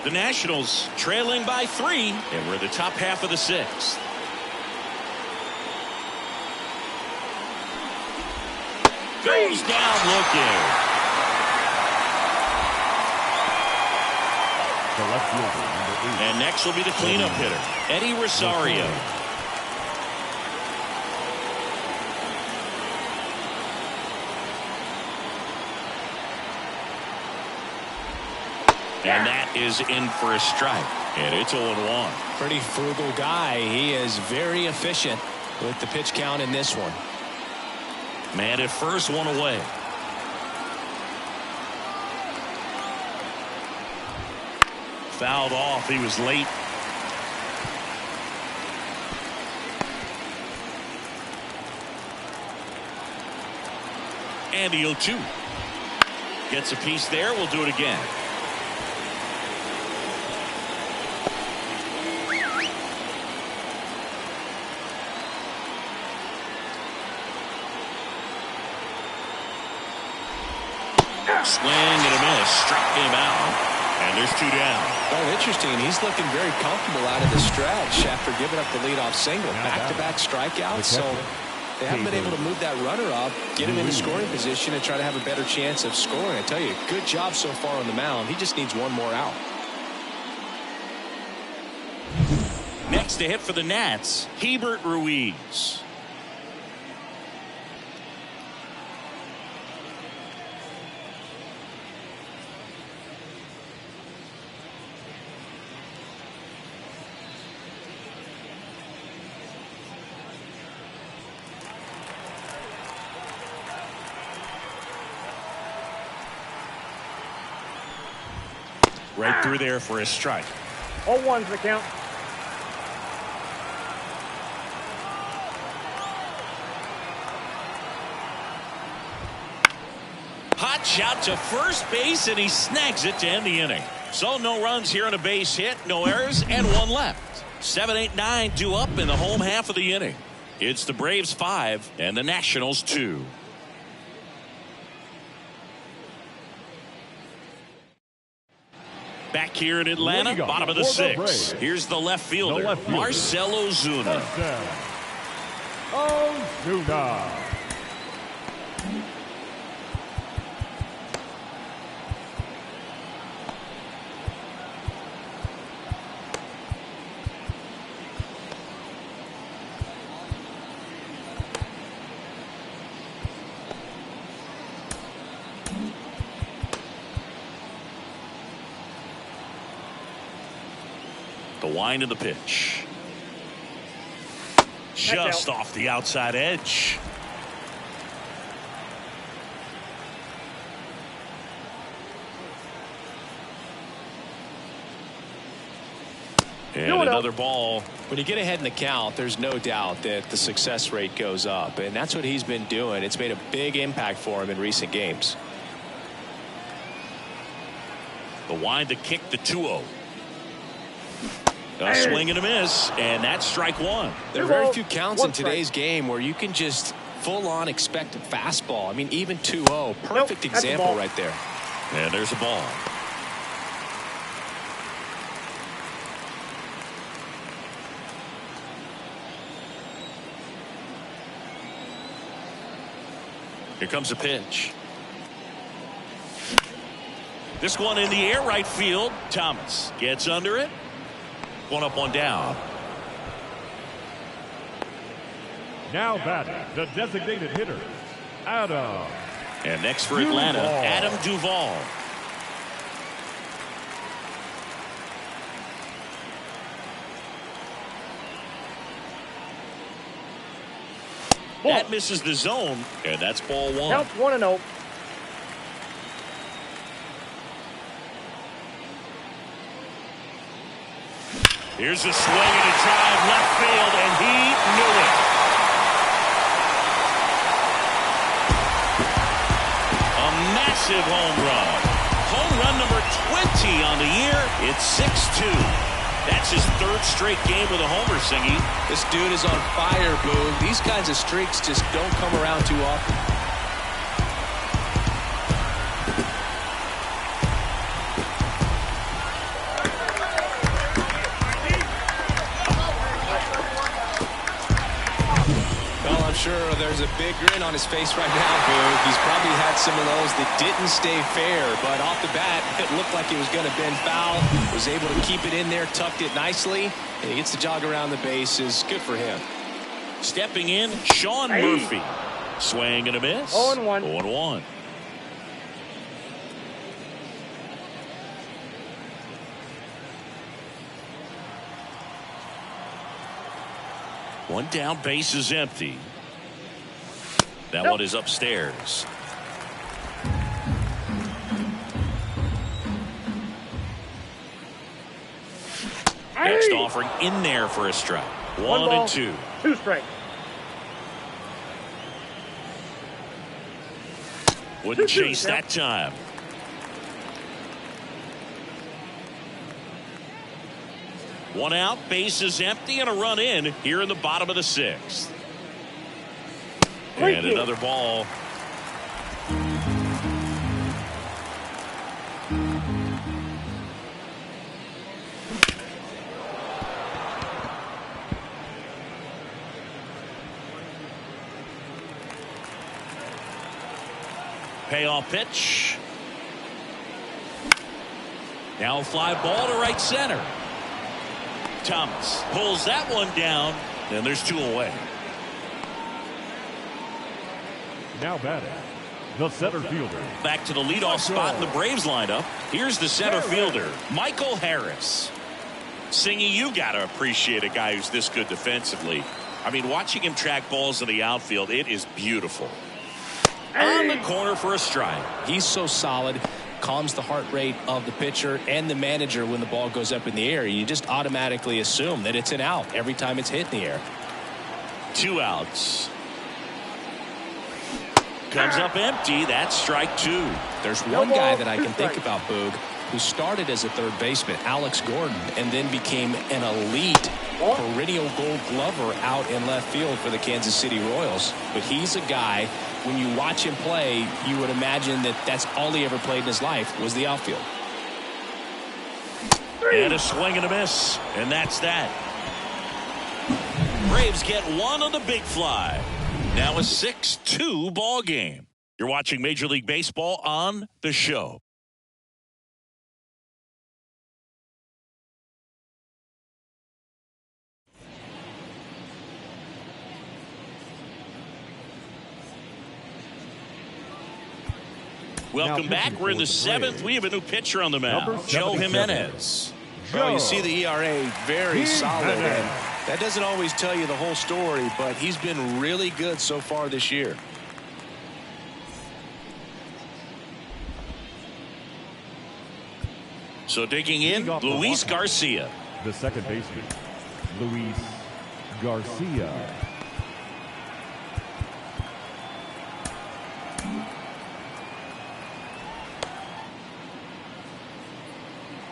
The Nationals trailing by 3, and we're in the top half of the 6th. Goes down looking. The left fielder, number 8. And next will be the cleanup hitter, Eddie Rosario. And that is in for a strike. And it's 0-1. Pretty frugal guy. He is very efficient with the pitch count in this one. Man at first, one away. Fouled off. He was late. And the 0-2. Gets a piece there. We'll do it again. Swing and a miss. Struck him out. And there's 2 down. Oh, interesting. He's looking very comfortable out of the stretch after giving up the leadoff single. Back-to-back strikeouts. So they haven't been able to move that runner up, get him in the scoring position, and try to have a better chance of scoring. I tell you, good job so far on the mound. He just needs one more out. Next to hit for the Nats, Hebert Ruiz. Right through there for a strike. 0-1's the count. Hot shot to first base, and he snags it to end the inning. So no runs here on a base hit, no errors, and 1 left. 7, 8, 9 due up in the home half of the inning. It's the Braves 5 and the Nationals 2. Back here in Atlanta, bottom of the 6th. Here's the left fielder, Marcell Ozuna. Ozuna. The wind of the pitch. Just off the outside edge. And another ball. When you get ahead in the count, there's no doubt that the success rate goes up, and that's what he's been doing. It's made a big impact for him in recent games. The wind to kick the 2-0. A swing and a miss, and that's strike 1. There are very few counts in today's game where you can just full-on expect a fastball. I mean, even 2-0, perfect example right there. And there's a ball. Here comes a pitch. This one in the air, right field. Thomas gets under it. One up, one down. Now batting, the designated hitter, Adam. And next for Atlanta, Adam Duvall. That misses the zone, and that's ball one. Count 1-0. Here's a swing and a drive left field, and he knew it. A massive home run. Home run number 20 on the year. It's 6-2. That's his third straight game with a homer, Singy. This dude is on fire, Boog. These kinds of streaks just don't come around too often. Well, I'm sure there's a big grin on his face right now, Boog. He's probably had some of those that didn't stay fair, but off the bat, it looked like it was going to bend foul. Was able to keep it in there, tucked it nicely, and he gets the jog around the bases. Good for him. Stepping in, Sean Murphy. Swing and a miss. 0-1. 0-1. One down, base is empty. That one is upstairs. Next offering in there for a strike. 1 and 2. 2 strikes. Wouldn't chase that time. One out, base is empty, and a run in here in the bottom of the 6th. And another ball. Payoff pitch. Now a fly ball to right center. Thomas pulls that one down, and there's 2 away. Now batting, the center fielder. Back to the leadoff spot in the Braves lineup. Here's the center fielder, Michael Harris. Singy, you got to appreciate a guy who's this good defensively. I mean, watching him track balls in the outfield, it is beautiful. On the corner for a strike. He's so solid. Calms the heart rate of the pitcher and the manager when the ball goes up in the air. You just automatically assume that it's an out every time it's hit in the air. 2 outs. Comes up empty. That's strike 2. There's one guy that I can think about, Boog, who started as a third baseman, Alex Gordon, and then became an elite perennial Gold Glover out in left field for the Kansas City Royals. But he's a guy, when you watch him play, you would imagine that that's all he ever played in his life was the outfield. And a swing and a miss, and that's that. Braves get one on the big fly. Now a 6-2 ball game. You're watching Major League Baseball on The Show. Welcome back. We're in the 7th. We have a new pitcher on the mound, Joe Jimenez. Oh, you see the ERA very solid. And that doesn't always tell you the whole story, but he's been really good so far this year. So digging in, Luis Garcia. The second baseman, Luis Garcia.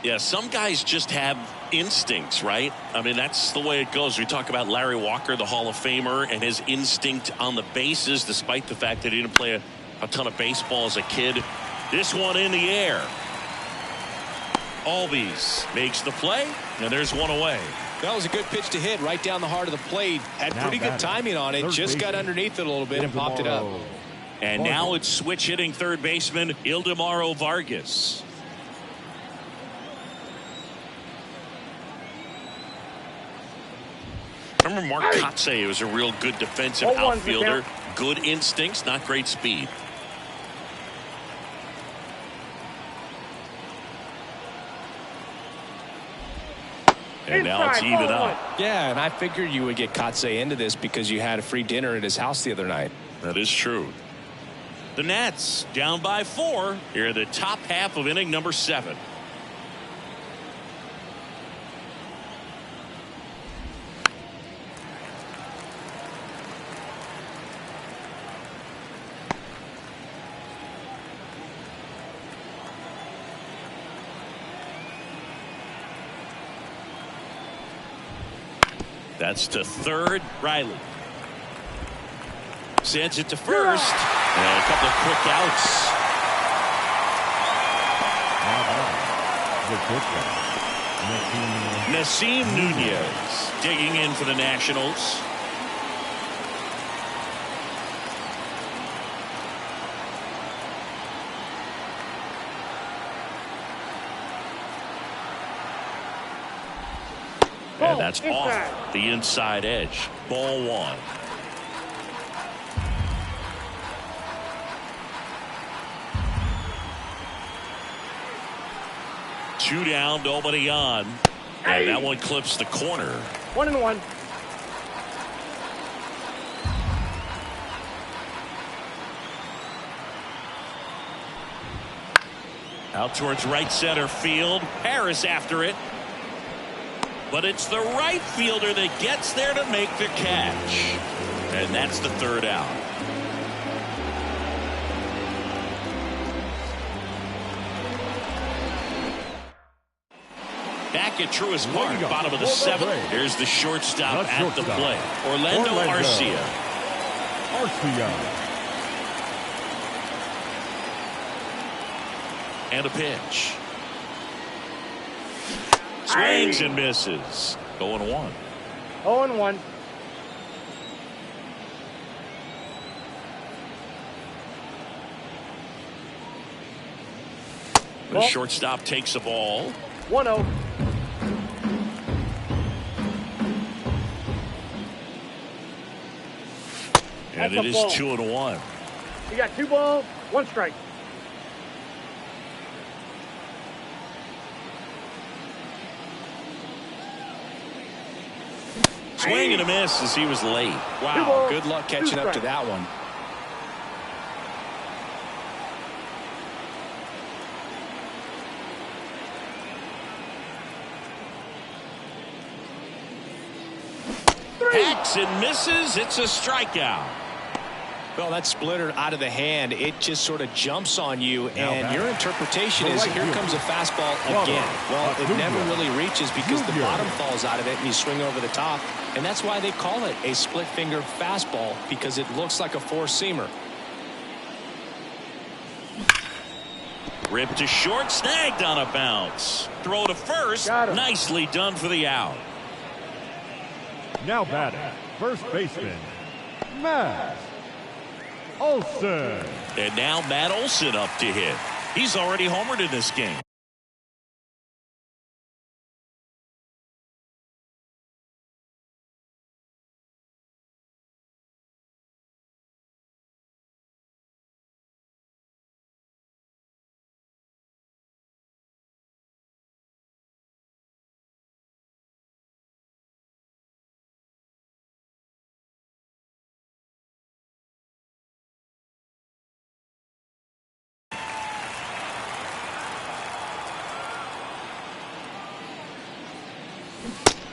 Yeah, some guys just have instincts, right? I mean, that's the way it goes. We talk about Larry Walker, the Hall of Famer, and his instinct on the bases, despite the fact that he didn't play a ton of baseball as a kid. This one in the air. Albies makes the play, and there's one away. That was a good pitch to hit right down the heart of the plate. Had pretty good timing on it. Just got underneath it a little bit and popped it up. And now it's switch hitting third baseman Ildemaro Vargas. Remember Mark Kotsay was a real good defensive outfielder. Good instincts, not great speed. And now it's even up. Yeah, and I figured you would get Kotsay into this because you had a free dinner at his house the other night. That is true. The Nats down by 4 here in the top half of inning number 7. That's to third. Riley sends it to first. And a couple of quick outs. Nasim Nunez digging in for the Nationals. And that's off the inside edge. Ball 1. Two down, nobody on. And that one clips the corner. 1-1. Out towards right center field. Harris after it. But it's the right fielder that gets there to make the catch. And that's the third out. Back at Truist Park, bottom of the 7th. Here's the shortstop at the plate. Orlando Arcia. And a pitch. Swings and misses. 0-1. 0-1. The shortstop takes the ball. 1-0. And it is 2-1. You got 2 balls, 1 strike. Swing and a miss as he was late. Wow, good luck catching up to that one. Hacks and misses. It's a strikeout. Well, that splitter out of the hand, it just sort of jumps on you, and your interpretation is here comes a fastball again. Well, it never really reaches because the bottom falls out of it and you swing over the top, and that's why they call it a split finger fastball, because it looks like a four-seamer. Ripped to short, snagged on a bounce. Throw to first, nicely done for the out. Now batting, first baseman, Matt Olson. And now Matt Olson up to hit. He's already homered in this game.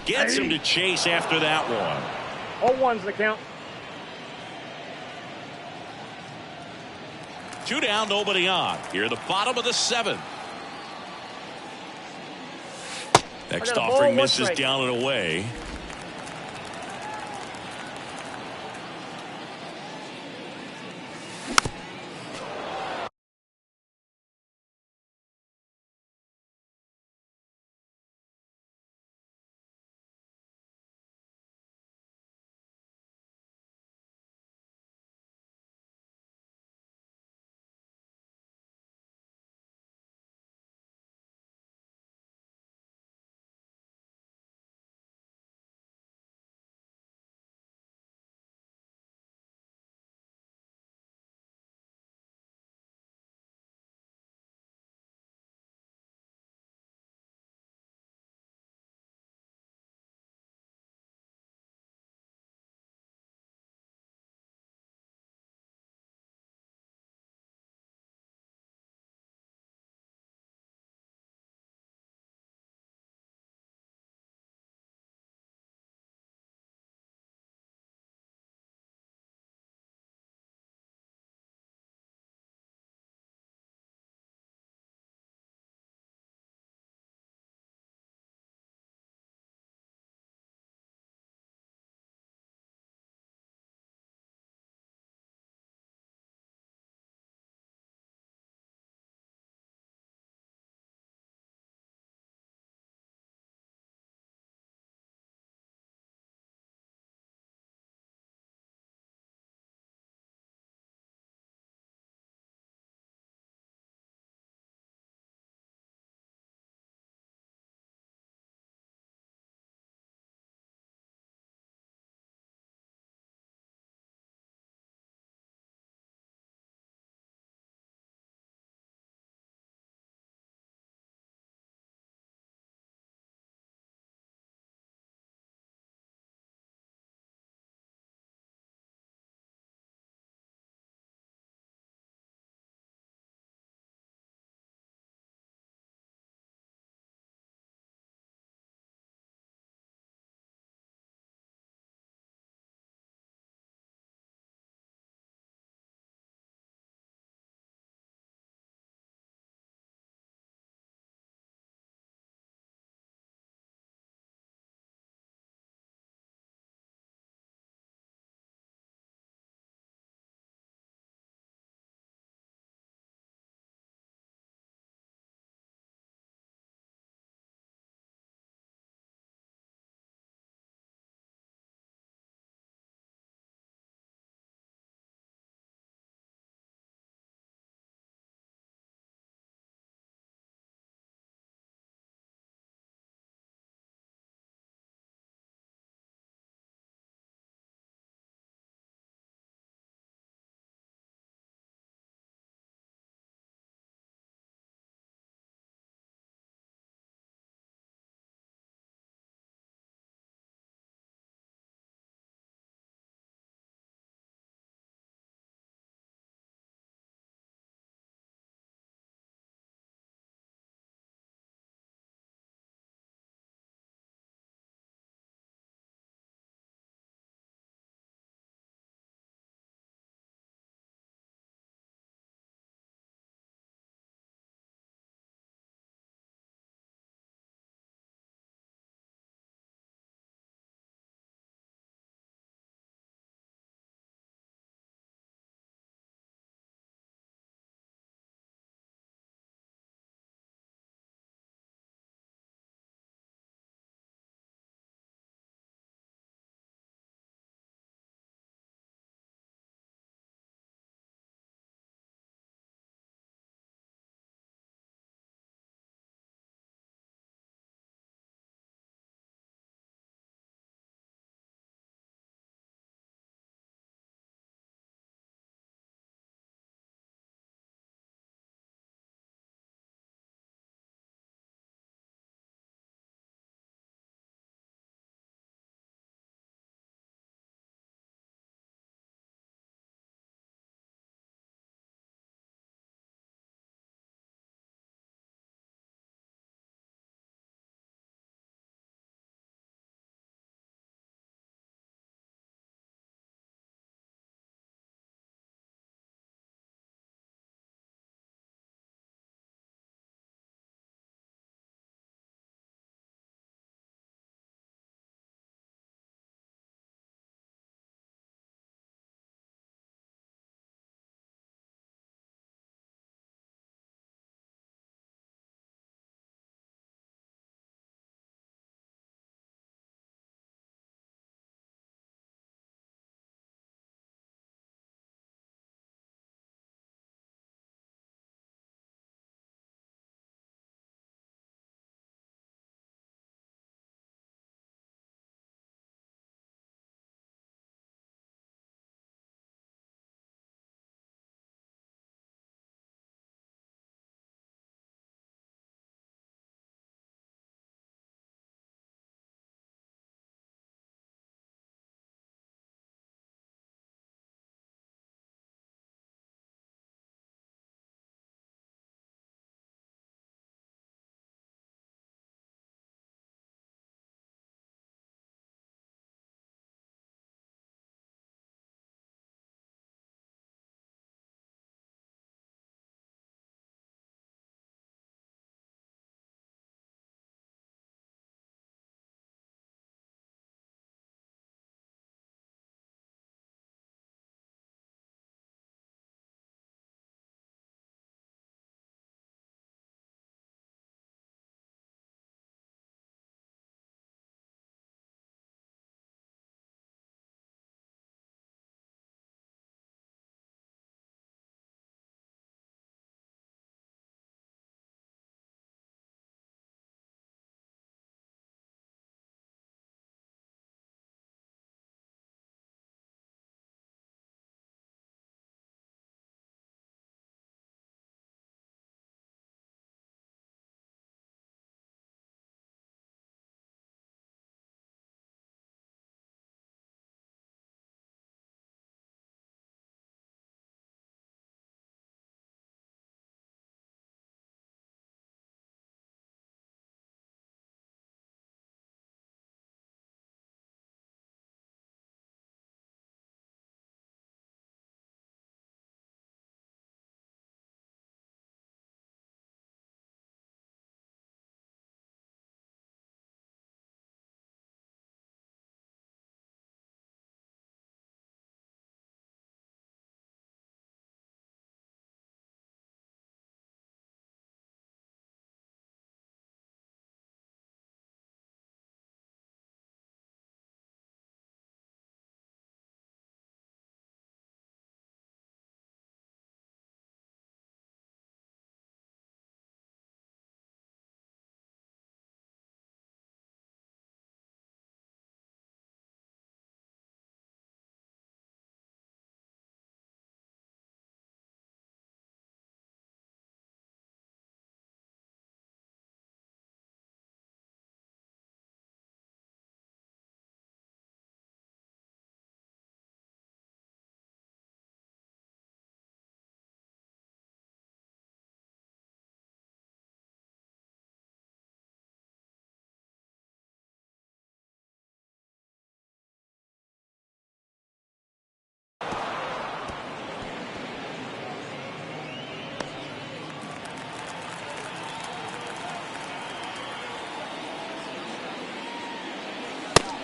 Gets him to chase after that one. 0-1's the count. 2 down, nobody on. Here at the bottom of the 7th. Next offering misses down and away.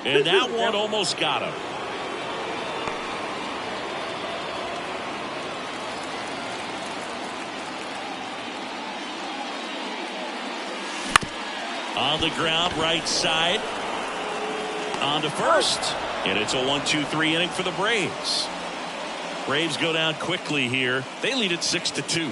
And that one almost got him. On the ground, right side. On to first. And it's a 1-2-3 inning for the Braves. Braves go down quickly here. They lead it 6-2.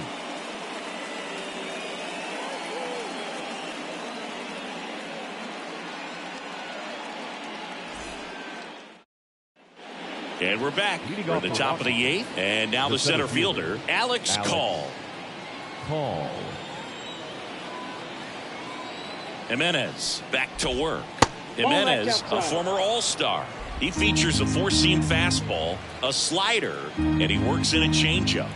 And we're back. We're at the top of the 8th. And now the center fielder, Alex Call. Jimenez back to work. Jimenez, a former All-Star. He features a four-seam fastball, a slider, and he works in a changeup.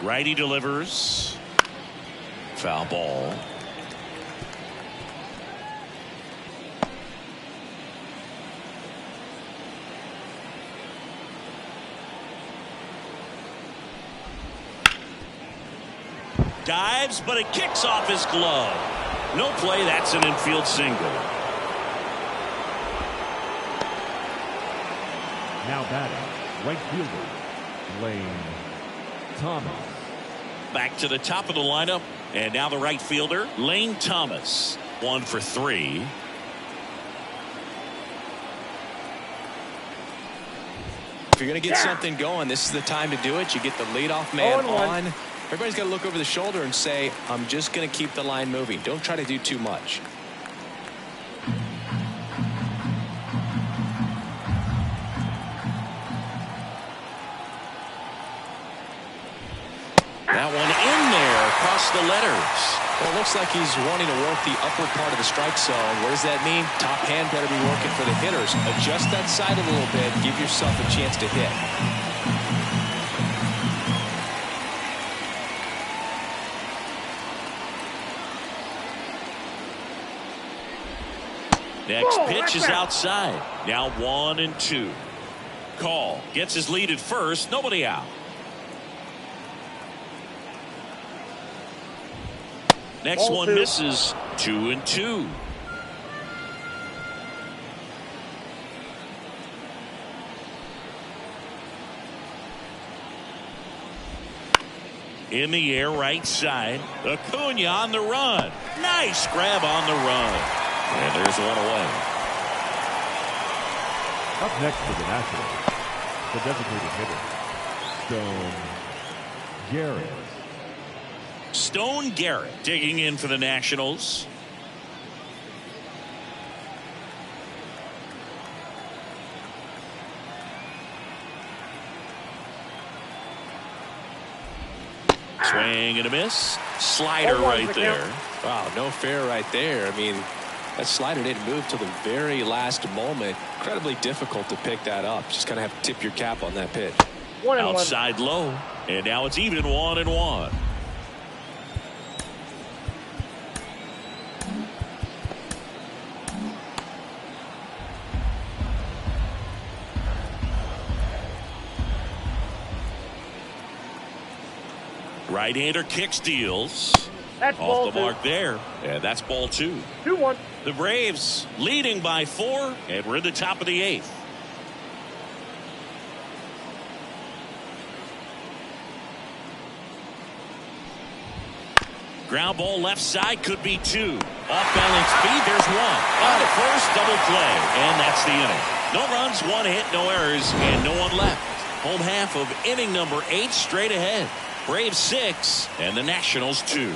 Righty delivers. Foul ball. Dives, but it kicks off his glove. No play. That's an infield single. Now batting, right fielder, Lane Thomas. Back to the top of the lineup. And now the right fielder, Lane Thomas. 1 for 3. If you're going to get something going, this is the time to do it. You get the leadoff man on. Everybody's got to look over the shoulder and say, I'm just going to keep the line moving. Don't try to do too much. That one in there across the letters. Well, it looks like he's wanting to work the upper part of the strike zone. What does that mean? Top hand better be working for the hitters. Adjust that side a little bit. Give yourself a chance to hit. Next pitch is outside. Now 1-2. Call gets his lead at first. Nobody out. Next one misses. 2-2. In the air, right side. Acuna on the run. Nice grab on the run. And there's one away. Up next for the Nationals, the designated hitter, Stone Garrett. Stone Garrett digging in for the Nationals. Swing and a miss. Slider right there. Wow, no fair right there. I mean, that slider didn't move till the very last moment. Incredibly difficult to pick that up. Just kind of have to tip your cap on that pitch. Outside low. And now it's even 1-1. Right-hander kick steals. That's off the mark there. And that's ball 2. 2-1. The Braves leading by 4, and we're in the top of the 8th. Ground ball left side, could be 2. Off balance speed, there's 1. On the first, double play, and that's the inning. No runs, 1 hit, no errors, and no one left. Home half of inning number 8 straight ahead. Braves 6 and the Nationals 2.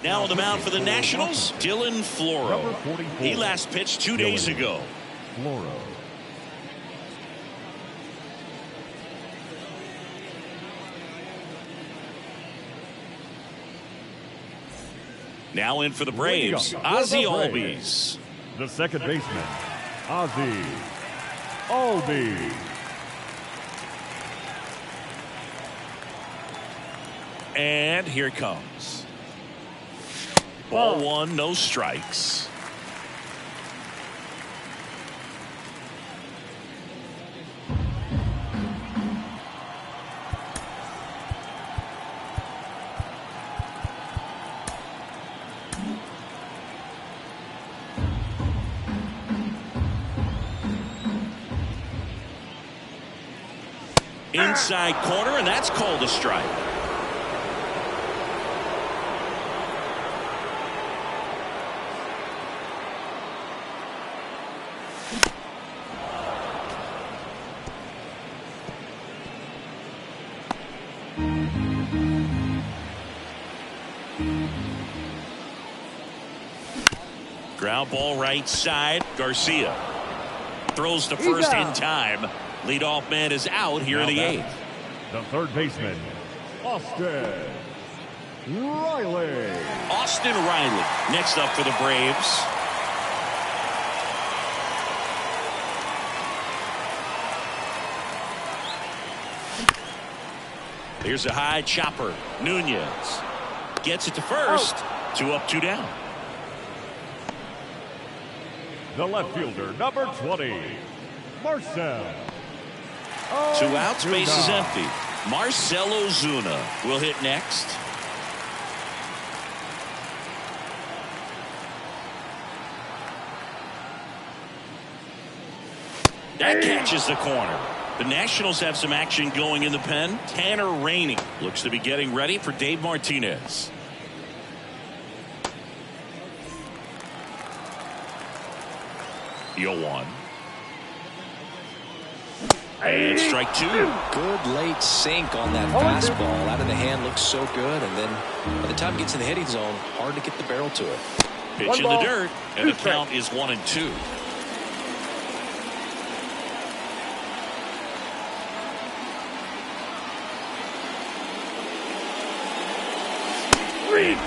Now on the mound for the Nationals, Dylan Floro. He last pitched 2 days ago. Floro. Now in for the Braves, Ozzie Albies. The second baseman, Ozzie Albies. And here it comes. Ball 1, no strikes. Inside corner, and that's called a strike. Ground ball right side. Garcia throws to first in time. Leadoff man is out here in the 8th. The third baseman, Austin Riley. Austin Riley next up for the Braves. Here's a high chopper. Nunez gets it to first. 2 up, 2 down. The left fielder, number 20, Marcell. 2 outs, base is empty. Marcell Ozuna will hit next. That catches the corner. The Nationals have some action going in the pen. Tanner Rainey looks to be getting ready for Dave Martinez. Deal 1. And strike 2. Good late sink on that fastball. Out of the hand, looks so good, and then by the time it gets in the hitting zone, hard to get the barrel to it. Pitch in the dirt, and the count is 1-2.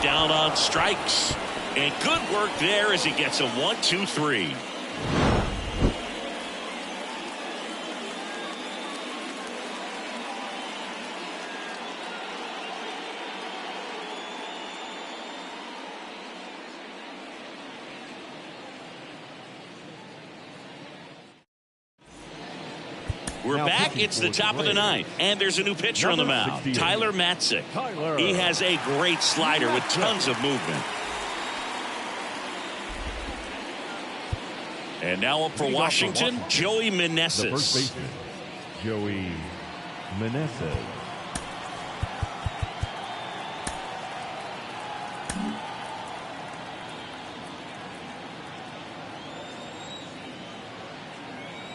Down on strikes, and good work there as he gets a 1-2-3. We're back. It's the top of the 9th, and there's a new pitcher on the mound, Tyler Matzik. He has a great slider with tons of movement. And now up for Washington, Joey Meneses. The first baseman, Joey Meneses.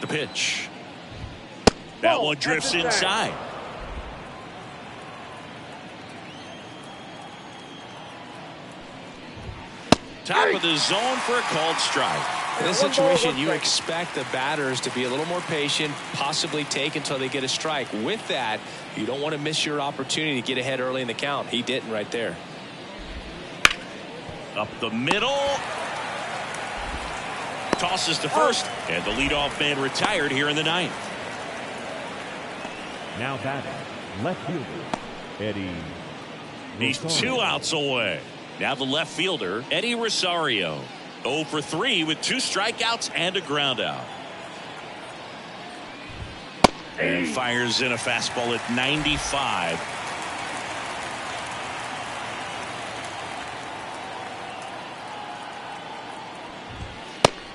The pitch. That one drifts inside. Top of the zone for a called strike. In this situation, you expect the batters to be a little more patient, possibly take until they get a strike. With that, you don't want to miss your opportunity to get ahead early in the count. He didn't right there. Up the middle. Tosses to first, and the leadoff man retired here in the 9th. Now batting, left fielder, Eddie. He's 2 outs away. Now the left fielder, Eddie Rosario. 0 for 3 with 2 strikeouts and a ground out. And fires in a fastball at 95.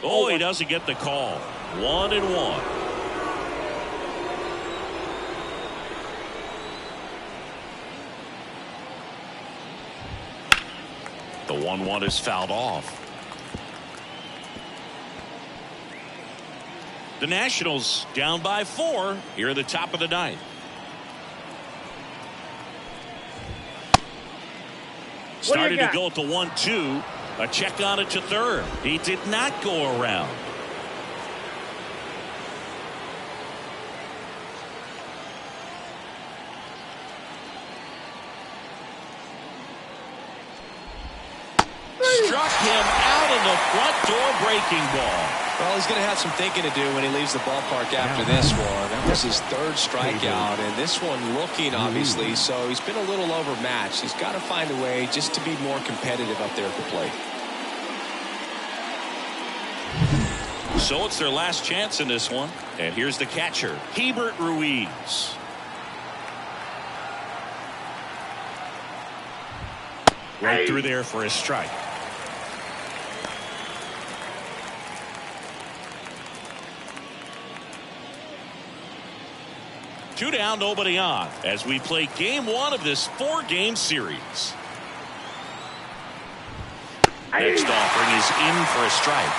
Oh, he doesn't get the call. 1-1. The 1-1 is fouled off. The Nationals down by 4 here at the top of the 9th. Started to go at the 1-2. A check on it to third. He did not go around. Struck him out of the front door breaking ball. Well, he's going to have some thinking to do when he leaves the ballpark after this one. That was his 3rd strikeout, and this one looking obviously, so he's been a little overmatched. He's got to find a way just to be more competitive up there at the plate. So it's their last chance in this one, and here's the catcher, Hebert Ruiz. Right through there for a strike. 2 down, nobody on, as we play game 1 of this 4-game series. Next offering is in for a strike.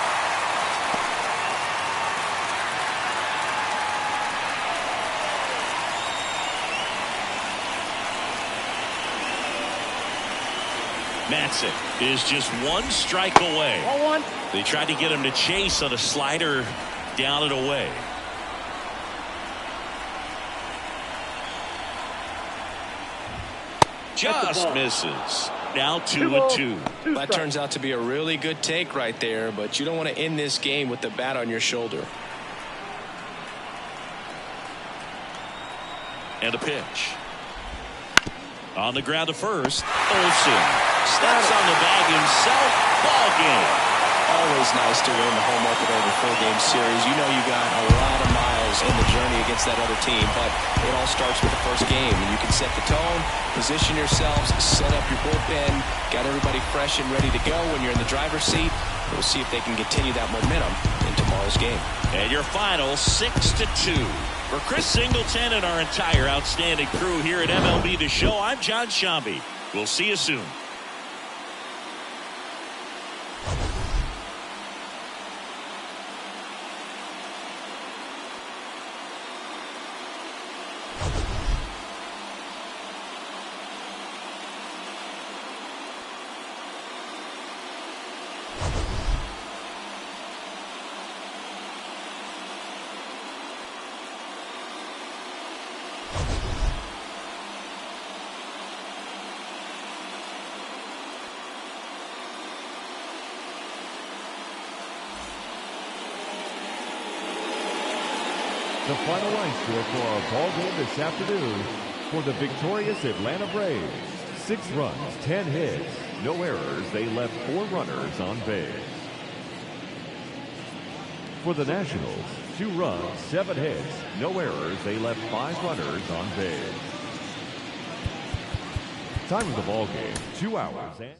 Matzik is just 1 strike away. 1-1. They tried to get him to chase on a slider down and away. Just misses. Now 2-2. That turns out to be a really good take right there, but you don't want to end this game with the bat on your shoulder. And a pitch. On the ground to first. Olsen steps on the bag himself. Ball game. Always nice to win the home opener of a 4-game series. You know you got a lot of miles in the journey against that other team, but it all starts with the first game. And you can set the tone, position yourselves, set up your bullpen, got everybody fresh and ready to go when you're in the driver's seat. We'll see if they can continue that momentum in tomorrow's game. And your final 6-2. For Chris Singleton and our entire outstanding crew here at MLB The Show, I'm John Shambi. We'll see you soon. The final line score for our ball game this afternoon for the victorious Atlanta Braves. 6 runs, 10 hits, no errors. They left 4 runners on base. For the Nationals, 2 runs, 7 hits, no errors. They left 5 runners on base. Time of the ball game, 2 hours and...